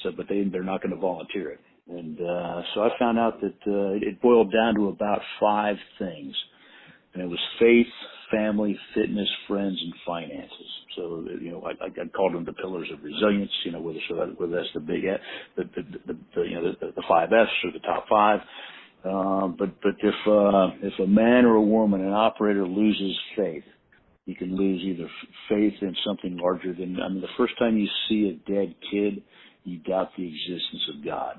But they're not going to volunteer it. And so I found out that it boiled down to about 5 things. And it was faith, family, fitness, friends, and finances. So, I called them the pillars of resilience, whether that's the big, the 5 F's or the top 5. But if a man or a woman, an operator loses faith, you can lose either faith in something larger than, the first time you see a dead kid, you doubt the existence of God.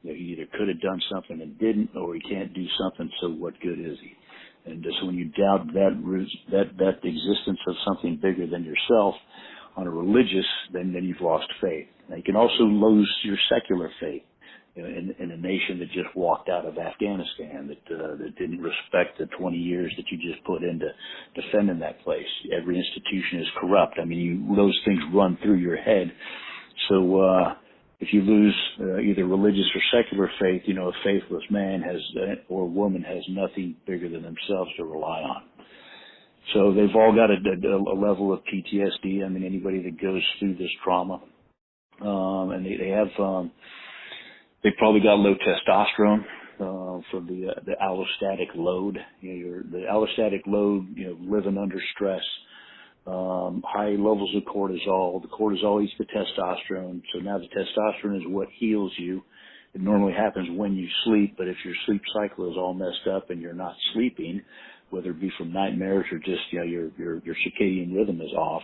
He either could have done something and didn't, or he can't do something, so what good is he? And so when you doubt that existence of something bigger than yourself on a religious, then you've lost faith. Now you can also lose your secular faith in a nation that just walked out of Afghanistan, that didn't respect the 20 years that you just put into defending that place. Every institution is corrupt. Those things run through your head. So if you lose either religious or secular faith, a faithless man or woman has nothing bigger than themselves to rely on. So they've all got a level of PTSD. Anybody that goes through this trauma, and they've probably got low testosterone from the allostatic load. The allostatic load, living under stress. High levels of cortisol. The cortisol eats the testosterone. So now the testosterone is what heals you. It normally happens when you sleep, but if your sleep cycle is all messed up and you're not sleeping, whether it be from nightmares or just, your circadian rhythm is off,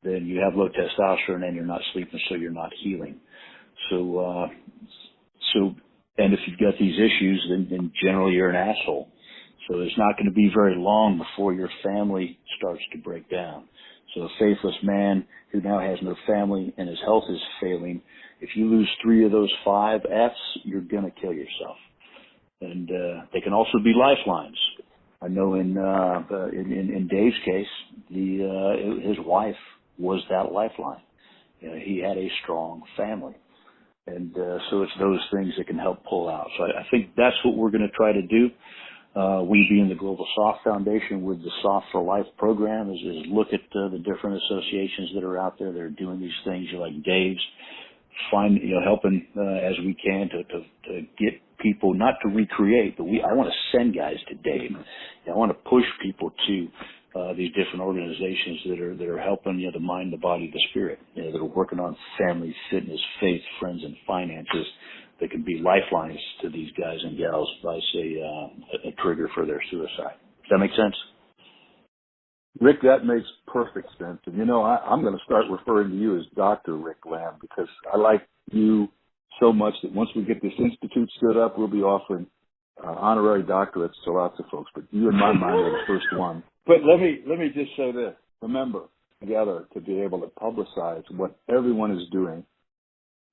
then you have low testosterone and you're not sleeping, so you're not healing. So and if you've got these issues, then generally you're an asshole. So it's not going to be very long before your family starts to break down. So a faithless man who now has no family and his health is failing, if you lose 3 of those 5 F's, you're going to kill yourself. And they can also be lifelines. I know in Dave's case, his wife was that lifeline. He had a strong family. And so it's those things that can help pull out. So I think that's what we're going to try to do. We being the Global SOF Foundation with the SOF for Life program is look at the different associations that are out there that are doing these things like Dave's, helping as we can to get people not to recreate, but I want to send guys to Dave. I want to push people to these different organizations that are helping the mind, the body, the spirit, that are working on family, fitness, faith, friends, and finances. That can be lifelines to these guys and gals by, say, a trigger for their suicide. Does that make sense? Rick, that makes perfect sense. And, I'm going to start referring to you as Dr. Rick Lamb because I like you so much that once we get this institute stood up, we'll be offering honorary doctorates to lots of folks. But you, in my mind, are the first one. But let me just say this. Remember, together, to be able to publicize what everyone is doing.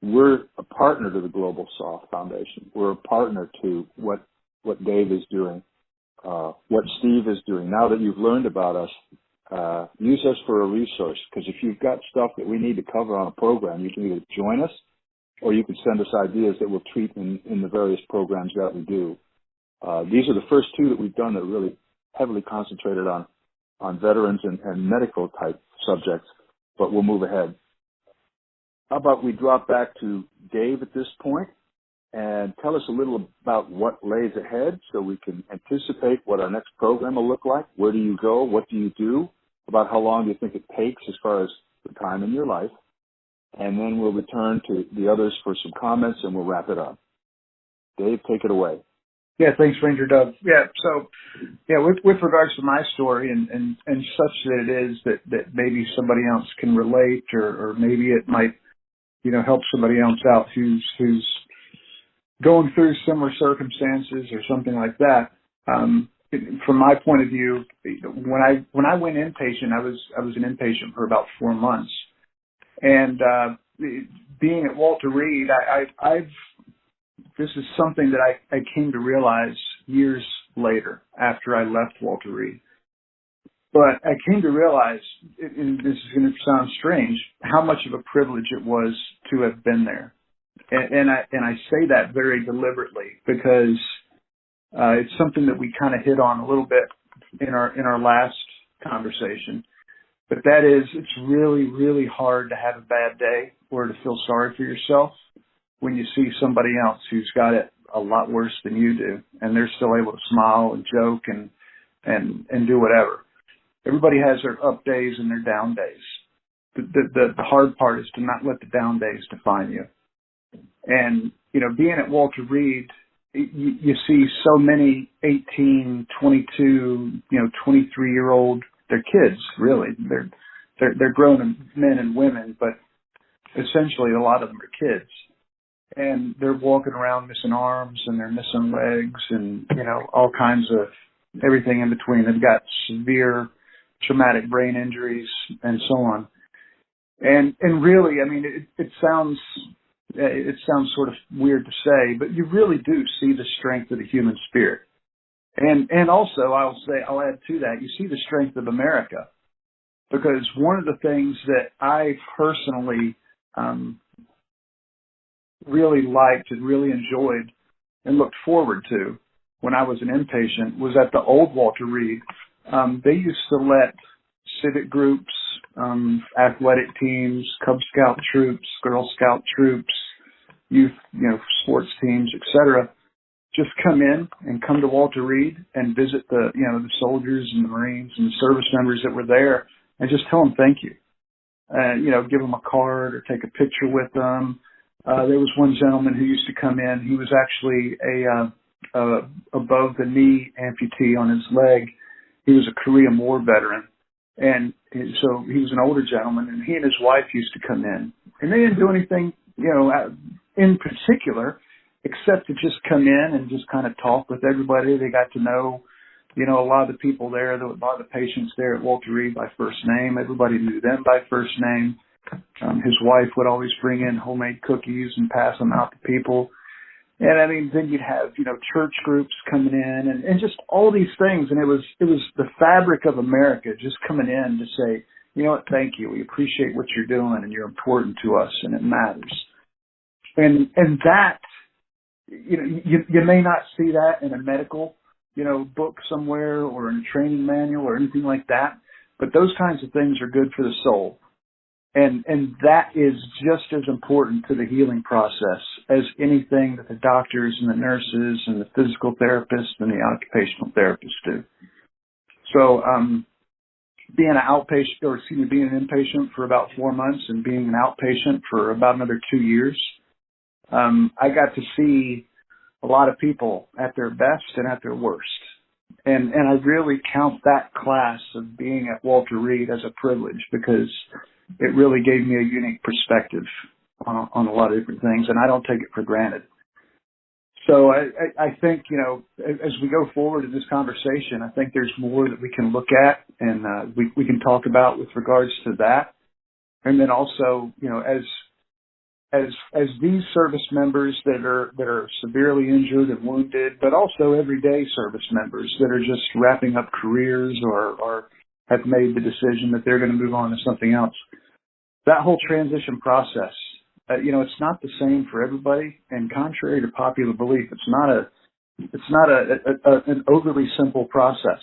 We're a partner to the Global SOF Foundation. We're a partner to what Dave is doing, what Steve is doing. Now that you've learned about us, use us for a resource, because if you've got stuff that we need to cover on a program, you can either join us or you can send us ideas that we'll treat in the various programs that we do. These are the first 2 that we've done that are really heavily concentrated on veterans and medical type subjects, but we'll move ahead. How about we drop back to Dave at this point and tell us a little about what lays ahead so we can anticipate what our next program will look like. Where do you go? What do you do? About how long do you think it takes as far as the time in your life? And then we'll return to the others for some comments and we'll wrap it up. Dave, take it away. Yeah, thanks, Ranger Doug. Yeah, so with regards to my story and such that it is that maybe somebody else can relate, or maybe it might, help somebody else out who's going through similar circumstances or something like that. From my point of view, when I went inpatient, I was an inpatient for about 4 months, and being at Walter Reed, this is something that I came to realize years later after I left Walter Reed. But I came to realize, and this is going to sound strange, how much of a privilege it was to have been there. And I say that very deliberately because it's something that we kind of hit on a little bit in our last conversation. But that is, it's really, really hard to have a bad day or to feel sorry for yourself when you see somebody else who's got it a lot worse than you do, and they're still able to smile and joke and do whatever. Everybody has their up days and their down days. The hard part is to not let the down days define you. And, being at Walter Reed, you see so many 18, 22, 23-year-old, they're kids, really. They're grown men and women, but essentially a lot of them are kids. And they're walking around missing arms and they're missing legs and, all kinds of everything in between. They've got severe traumatic brain injuries and so on. And really, it sounds sort of weird to say, but you really do see the strength of the human spirit. And also, I'll add to that, you see the strength of America, because one of the things that I personally really liked and really enjoyed and looked forward to when I was an inpatient was at the old Walter Reed. They used to let civic groups, athletic teams, Cub Scout troops, Girl Scout troops, youth, sports teams, etc., just come to Walter Reed and visit the soldiers and the Marines and the service members that were there and just tell them thank you. Give them a card or take a picture with them. There was one gentleman who used to come in. He was actually a above the knee amputee on his leg. He was a Korean War veteran. And so he was an older gentleman, and he and his wife used to come in. And they didn't do anything, in particular, except to just come in and just kind of talk with everybody. They got to know, a lot of the people there, a lot of the patients there at Walter Reed by first name. Everybody knew them by first name. His wife would always bring in homemade cookies and pass them out to people. And then you'd have, church groups coming in and just all these things. And it was the fabric of America just coming in to say, thank you. We appreciate what you're doing and you're important to us and it matters. And that, you may not see that in a medical, book somewhere or in a training manual or anything like that, but those kinds of things are good for the soul. And that is just as important to the healing process as anything that the doctors and the nurses and the physical therapists and the occupational therapists do. So, being an inpatient for about 4 months and being an outpatient for about another 2 years, I got to see a lot of people at their best and at their worst. And I really count that class of being at Walter Reed as a privilege because it really gave me a unique perspective on a lot of different things, and I don't take it for granted. So I think, as we go forward in this conversation, I think there's more that we can look at and we can talk about with regards to that. And then also, as these service members that are severely injured and wounded, but also everyday service members that are just wrapping up careers or have made the decision that they're going to move on to something else. That whole transition process, it's not the same for everybody. And contrary to popular belief, it's not an overly simple process.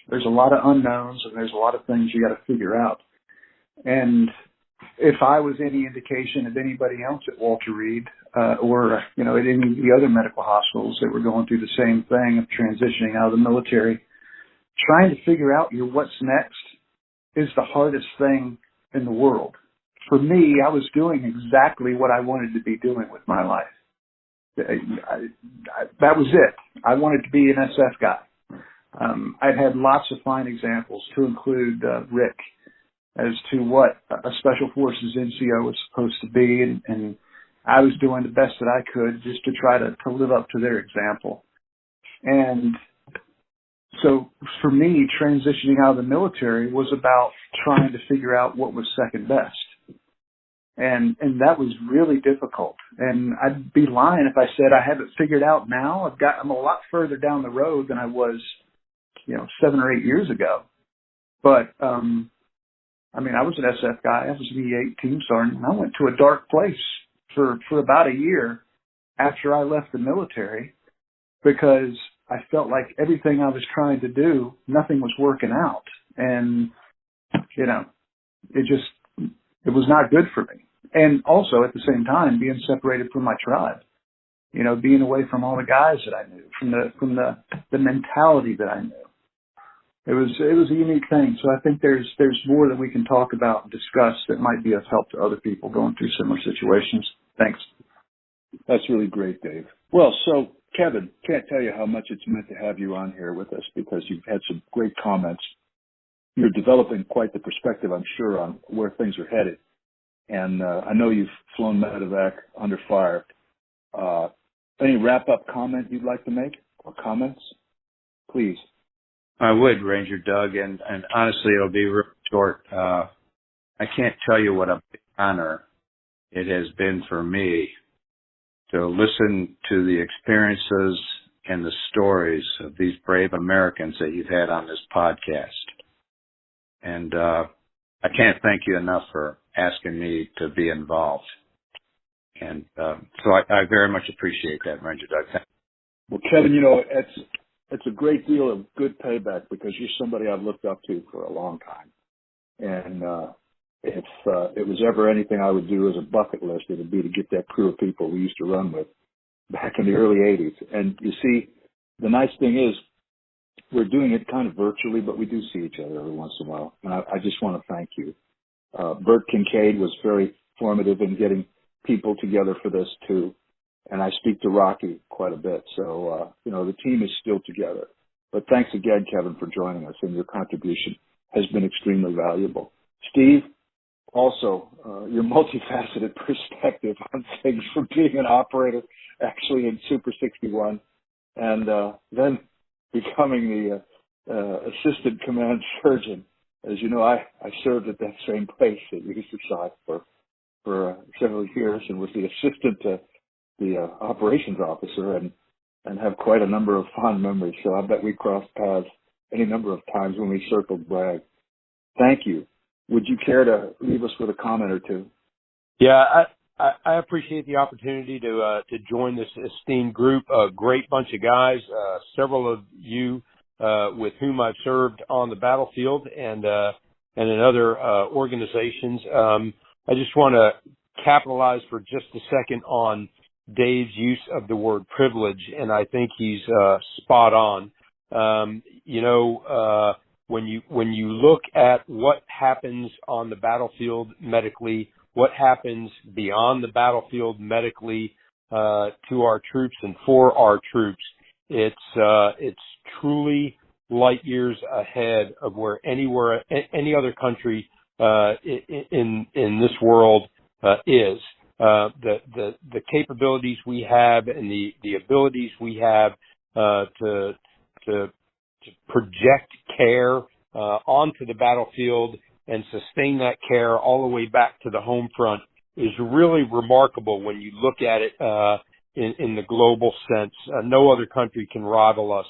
There's a lot of unknowns and there's a lot of things you got to figure out. And if I was any indication of anybody else at Walter Reed, or, at any of the other medical hospitals that were going through the same thing of transitioning out of the military, trying to figure out your what's next is the hardest thing in the world. For me, I was doing exactly what I wanted to be doing with my life. that was it. I wanted to be an SF guy. I've had lots of fine examples, to include Rick, as to what a Special Forces NCO is supposed to be, and I was doing the best that I could just to try to live up to their example. And so for me, transitioning out of the military was about trying to figure out what was second best. And that was really difficult. And I'd be lying if I said I have it figured out now. I'm a lot further down the road than I was, 7 or 8 years ago. But, I was an SF guy. I was an E8 team sergeant. And I went to a dark place for about a year after I left the military because I felt like everything I was trying to do, nothing was working out. And, it was not good for me. And also at the same time, being separated from my tribe, being away from all the guys that I knew, from the mentality that I knew. It was a unique thing. So I think there's more that we can talk about and discuss that might be of help to other people going through similar situations. Thanks. That's really great, Dave. Well, so Kevin, can't tell you how much it's meant to have you on here with us because you've had some great comments. You're developing quite the perspective, I'm sure, on where things are headed. And I know you've flown medevac under fire. Any wrap-up comment you'd like to make or comments? Please. I would, Ranger Doug, and honestly, it'll be real short. I can't tell you what a big honor it has been for me to listen to the experiences and the stories of these brave Americans that you've had on this podcast. And I can't thank you enough for asking me to be involved. And so I very much appreciate that, Ranger Doug. Well, Kevin, it's a great deal of good payback because you're somebody I've looked up to for a long time. And if it was ever anything I would do as a bucket list, it would be to get that crew of people we used to run with back in the early 80s. And you see, the nice thing is we're doing it kind of virtually, but we do see each other every once in a while. And I just want to thank you. Bert Kincaid was very formative in getting people together for this too. And I speak to Rocky quite a bit. So, the team is still together. But thanks again, Kevin, for joining us, and your contribution has been extremely valuable. Steve, also, your multifaceted perspective on things from being an operator actually in Super 61 and then becoming the assistant command surgeon. As you know, I served at that same place at USASOC for several years and was the assistant to the operations officer and have quite a number of fond memories. So I bet we crossed paths any number of times when we circled Bragg. Thank you. Would you care to leave us with a comment or two? Yeah, I appreciate the opportunity to join this esteemed group. A great bunch of guys, several of you with whom I've served on the battlefield and in other organizations. I just want to capitalize for just a second on Dave's use of the word privilege, and I think he's spot on. When you look at what happens on the battlefield medically, what happens beyond the battlefield medically to our troops and for our troops, it's truly light years ahead of where any other country in this world is. The capabilities we have and the abilities we have to project care onto the battlefield and sustain that care all the way back to the home front is really remarkable when you look at it in the global sense. No other country can rival us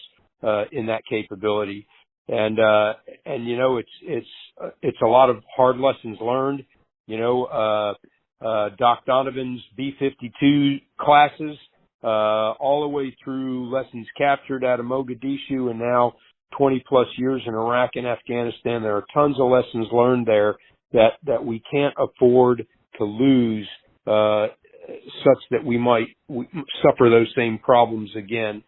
in that capability. And it's a lot of hard lessons learned. Doc Donovan's B-52 classes, all the way through lessons captured out of Mogadishu and now 20 plus years in Iraq and Afghanistan. There are tons of lessons learned there that we can't afford to lose, such that we might suffer those same problems again.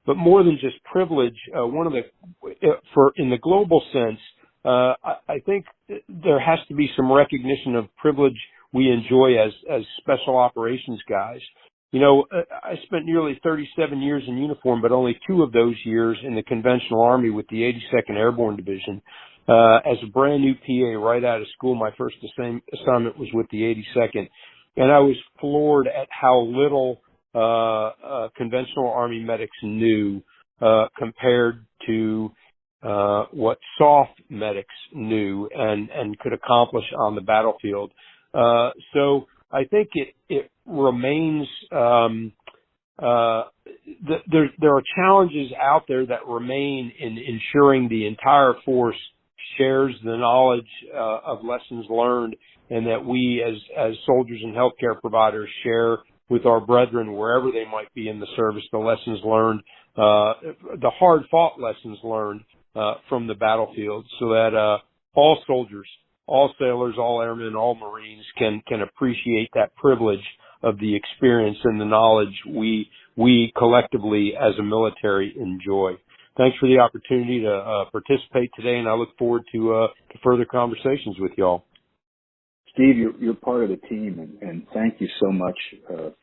But more than just privilege, in the global sense, I think there has to be some recognition of privilege we enjoy as special operations guys. I spent nearly 37 years in uniform, but only 2 of those years in the conventional Army with the 82nd Airborne Division. As a brand new PA right out of school, my first assignment was with the 82nd. And I was floored at how little conventional Army medics knew compared to what soft medics knew and could accomplish on the battlefield. So I think it remains there are challenges out there that remain in ensuring the entire force shares the knowledge of lessons learned, and that we as soldiers and healthcare providers share with our brethren wherever they might be in the service the lessons learned, the hard-fought lessons learned from the battlefield, so that all soldiers, all sailors, all airmen, all Marines can appreciate that privilege of the experience and the knowledge we collectively as a military enjoy. Thanks for the opportunity to participate today, and I look forward to further conversations with y'all. Steve, you're part of the team, and thank you so much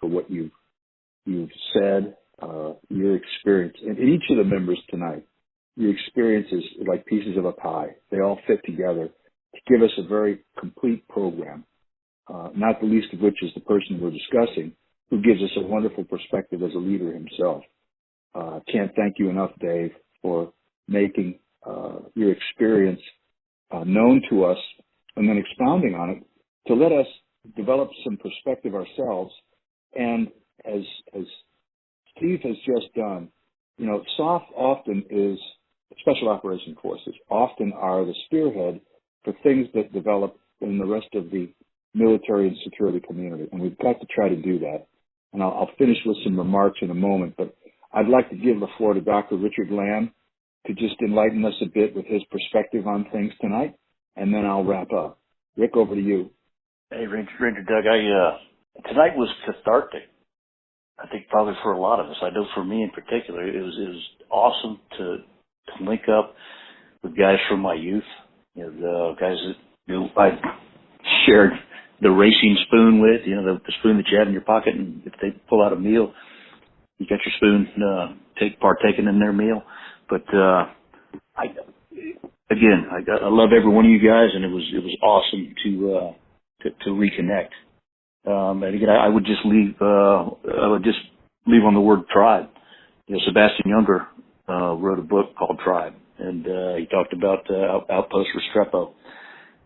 for what you've said, your experience, and each of the members tonight. Your experience is like pieces of a pie. They all fit together to give us a very complete program, not the least of which is the person we're discussing, who gives us a wonderful perspective as a leader himself. Can't thank you enough, Dave, for making your experience known to us and then expounding on it to let us develop some perspective ourselves. And as Steve has just done, SOF often is, Special Operations Forces often are the spearhead for things that develop in the rest of the military and security community. And we've got to try to do that. And I'll finish with some remarks in a moment, but I'd like to give the floor to Dr. Richard Lamb to just enlighten us a bit with his perspective on things tonight, and then I'll wrap up. Rick, over to you. Hey, Ranger Doug, tonight was cathartic. I think probably for a lot of us. I know for me in particular, it was awesome to link up with guys from my youth, the guys that I shared the racing spoon with, the spoon that you had in your pocket, and if they pull out a meal, you got your spoon partaking in their meal. But I love every one of you guys, and it was awesome to reconnect. And again, I would just leave on the word tribe. Sebastian Junger wrote a book called Tribe, and he talked about Outpost Restrepo,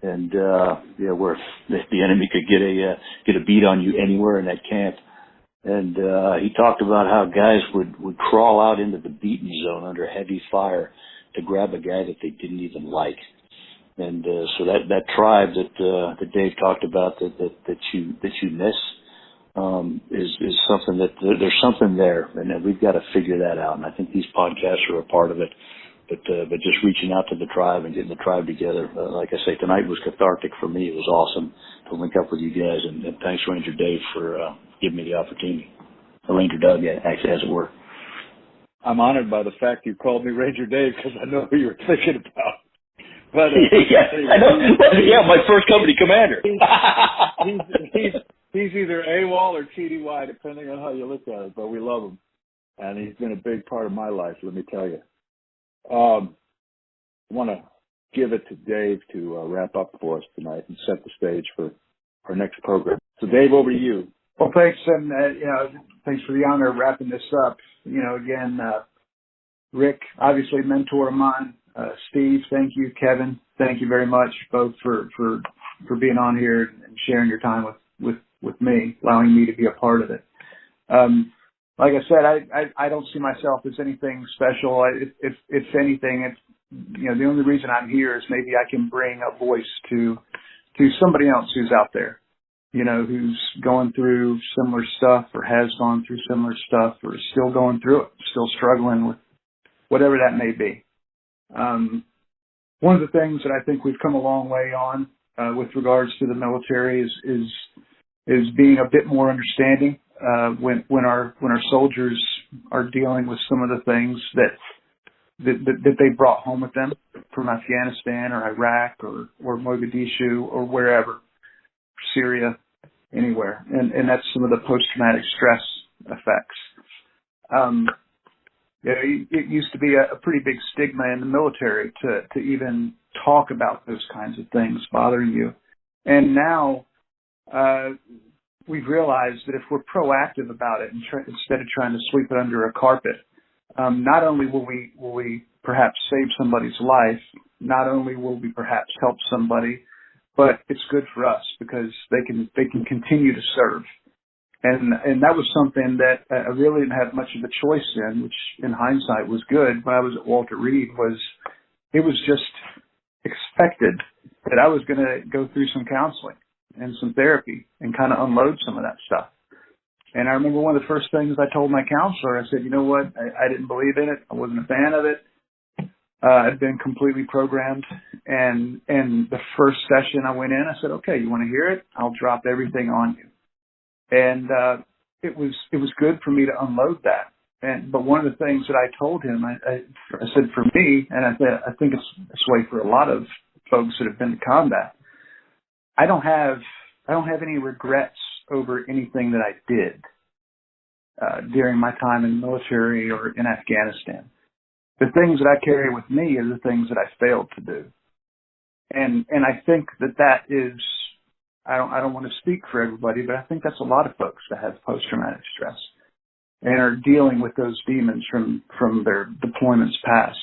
and where the enemy could get a beat on you anywhere in that camp. And he talked about how guys would crawl out into the beaten zone under heavy fire to grab a guy that they didn't even like. And so that tribe that Dave talked about that you miss is something that there's something there, and we've got to figure that out. And I think these podcasts are a part of it. But just reaching out to the tribe and getting the tribe together, like I say, tonight was cathartic for me. It was awesome to link up with you guys, and thanks, Ranger Dave, for giving me the opportunity. Or Ranger Doug, actually, as it were. I'm honored by the fact you called me Ranger Dave because I know who you were thinking about. But I know. Well, my first company commander. he's either AWOL or TDY, depending on how you look at it. But we love him, and he's been a big part of my life. Let me tell you. I want to give it to Dave to wrap up for us tonight and set the stage for our next program. So, Dave, over to you. Well, thanks, and thanks for the honor of wrapping this up. Again, Rick, obviously a mentor of mine. Steve, thank you. Kevin, thank you very much, both for being on here and sharing your time with me, allowing me to be a part of it. Like I said, I don't see myself as anything special. If anything, it's the only reason I'm here is maybe I can bring a voice to somebody else who's out there, who's going through similar stuff or has gone through similar stuff or is still going through it, still struggling with whatever that may be. One of the things that I think we've come a long way on with regards to the military is being a bit more understanding when our soldiers are dealing with some of the things that they brought home with them from Afghanistan or Iraq or Mogadishu or wherever, Syria, anywhere, and that's some of the post-traumatic stress effects. It used to be a pretty big stigma in the military to even talk about those kinds of things bothering you. And now we've realized that if we're proactive about it and instead of trying to sweep it under a carpet, not only will we perhaps save somebody's life, not only will we perhaps help somebody, but it's good for us because they can continue to serve. And that was something that I really didn't have much of a choice in, which in hindsight was good. When I was at Walter Reed, it was just expected that I was going to go through some counseling and some therapy and kind of unload some of that stuff. And I remember one of the first things I told my counselor, I said, you know what, I didn't believe in it. I wasn't a fan of it. I'd been completely programmed. And the first session I went in, I said, okay, you want to hear it? I'll drop everything on you. And it was good for me to unload that. But one of the things that I told him, I said for me, and I think it's this way for a lot of folks that have been to combat, I don't have any regrets over anything that I did during my time in the military or in Afghanistan. The things that I carry with me are the things that I failed to do. And I think that is, I don't want to speak for everybody, but I think that's a lot of folks that have post-traumatic stress and are dealing with those demons from their deployments past.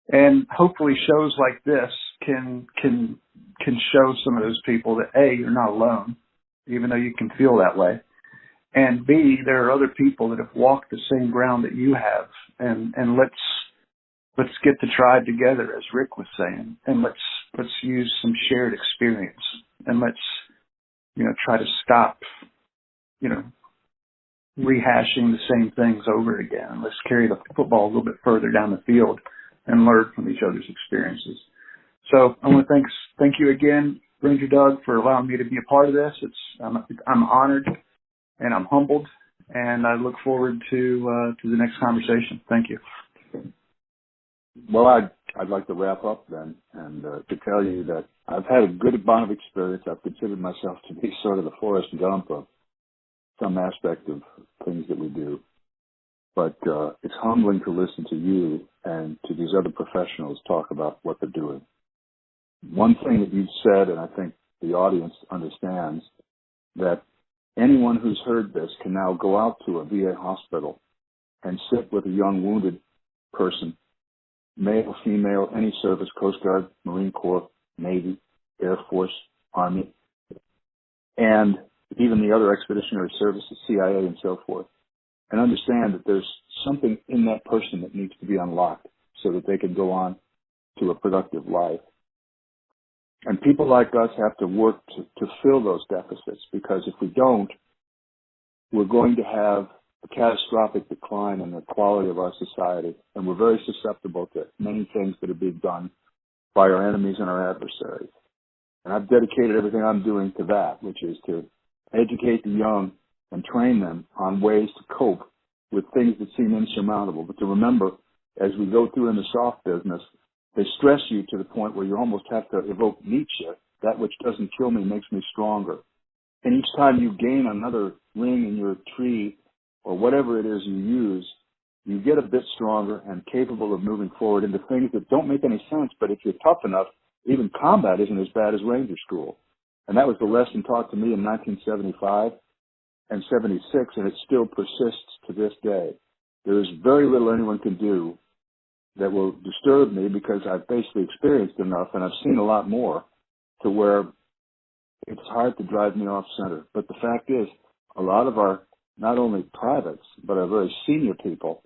And hopefully shows like this can show some of those people that A, you're not alone, even though you can feel that way. And B, there are other people that have walked the same ground that you have, and let's get the tribe together, as Rick was saying, and let's use some shared experience, and let's try to stop rehashing the same things over again. And let's carry the football a little bit further down the field and learn from each other's experiences. So I want to thank you again, Ranger Doug, for allowing me to be a part of this. I'm honored and I'm humbled, and I look forward to the next conversation. Thank you. Well, I'd like to wrap up then, and to tell you that I've had a good amount of experience. I've considered myself to be sort of the Forrest Gump of some aspect of things that we do. But it's humbling to listen to you and to these other professionals talk about what they're doing. One thing that you've said, and I think the audience understands, that anyone who's heard this can now go out to a VA hospital and sit with a young wounded person, male, female, any service, Coast Guard, Marine Corps, Navy, Air Force, Army, and even the other expeditionary services, CIA and so forth, and understand that there's something in that person that needs to be unlocked so that they can go on to a productive life. And people like us have to work to fill those deficits, because if we don't, we're going to have a catastrophic decline in the quality of our society, and we're very susceptible to many things that are being done by our enemies and our adversaries. And I've dedicated everything I'm doing to that, which is to educate the young and train them on ways to cope with things that seem insurmountable. But to remember, as we go through in the soft business, they stress you to the point where you almost have to evoke Nietzsche, that which doesn't kill me makes me stronger. And each time you gain another ring in your tree or whatever it is you use, you get a bit stronger and capable of moving forward into things that don't make any sense. But if you're tough enough, even combat isn't as bad as Ranger School. And that was the lesson taught to me in 1975 and 76, and it still persists to this day. There is very little anyone can do that will disturb me, because I've basically experienced enough and I've seen a lot more to where it's hard to drive me off center. But the fact is, a lot of our, not only privates, but our very senior people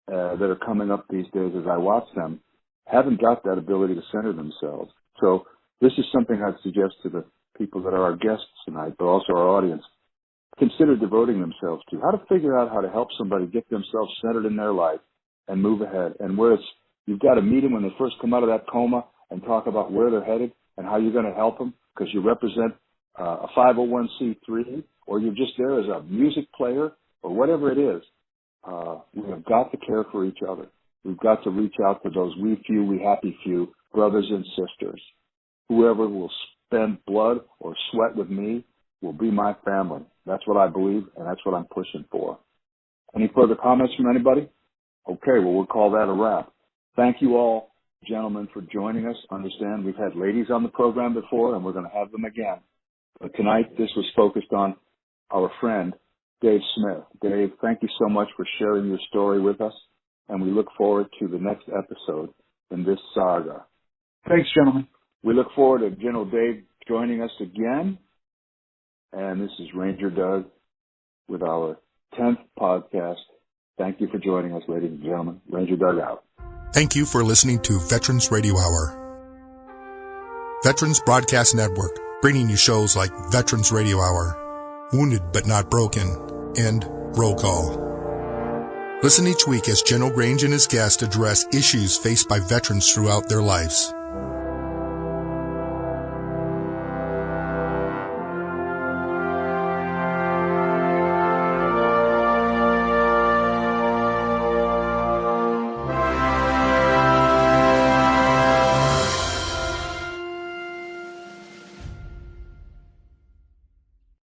that are coming up these days as I watch them, haven't got that ability to center themselves. So this is something I'd suggest to the people that are our guests tonight, but also our audience, consider devoting themselves to. How to figure out how to help somebody get themselves centered in their life and move ahead. And where it's, you've got to meet them when they first come out of that coma and talk about where they're headed and how you're going to help them, because you represent a 501c3, or you're just there as a music player or whatever it is. We have got to care for each other. We've got to reach out to those we few, we happy few, brothers and sisters. Whoever will spend blood or sweat with me will be my family. That's what I believe, and that's what I'm pushing for. Any further comments from anybody? Okay, well, we'll call that a wrap. Thank you all, gentlemen, for joining us. Understand we've had ladies on the program before, and we're going to have them again. But tonight, this was focused on our friend, Dave Smith. Dave, thank you so much for sharing your story with us, and we look forward to the next episode in this saga. Thanks, gentlemen. We look forward to General Dave joining us again. And this is Ranger Doug with our 10th podcast. Thank you for joining us, ladies and gentlemen. Ranger Doug out. Thank you for listening to Veterans Radio Hour. Veterans Broadcast Network, bringing you shows like Veterans Radio Hour, Wounded But Not Broken, and Roll Call. Listen each week as General Grange and his guests address issues faced by veterans throughout their lives.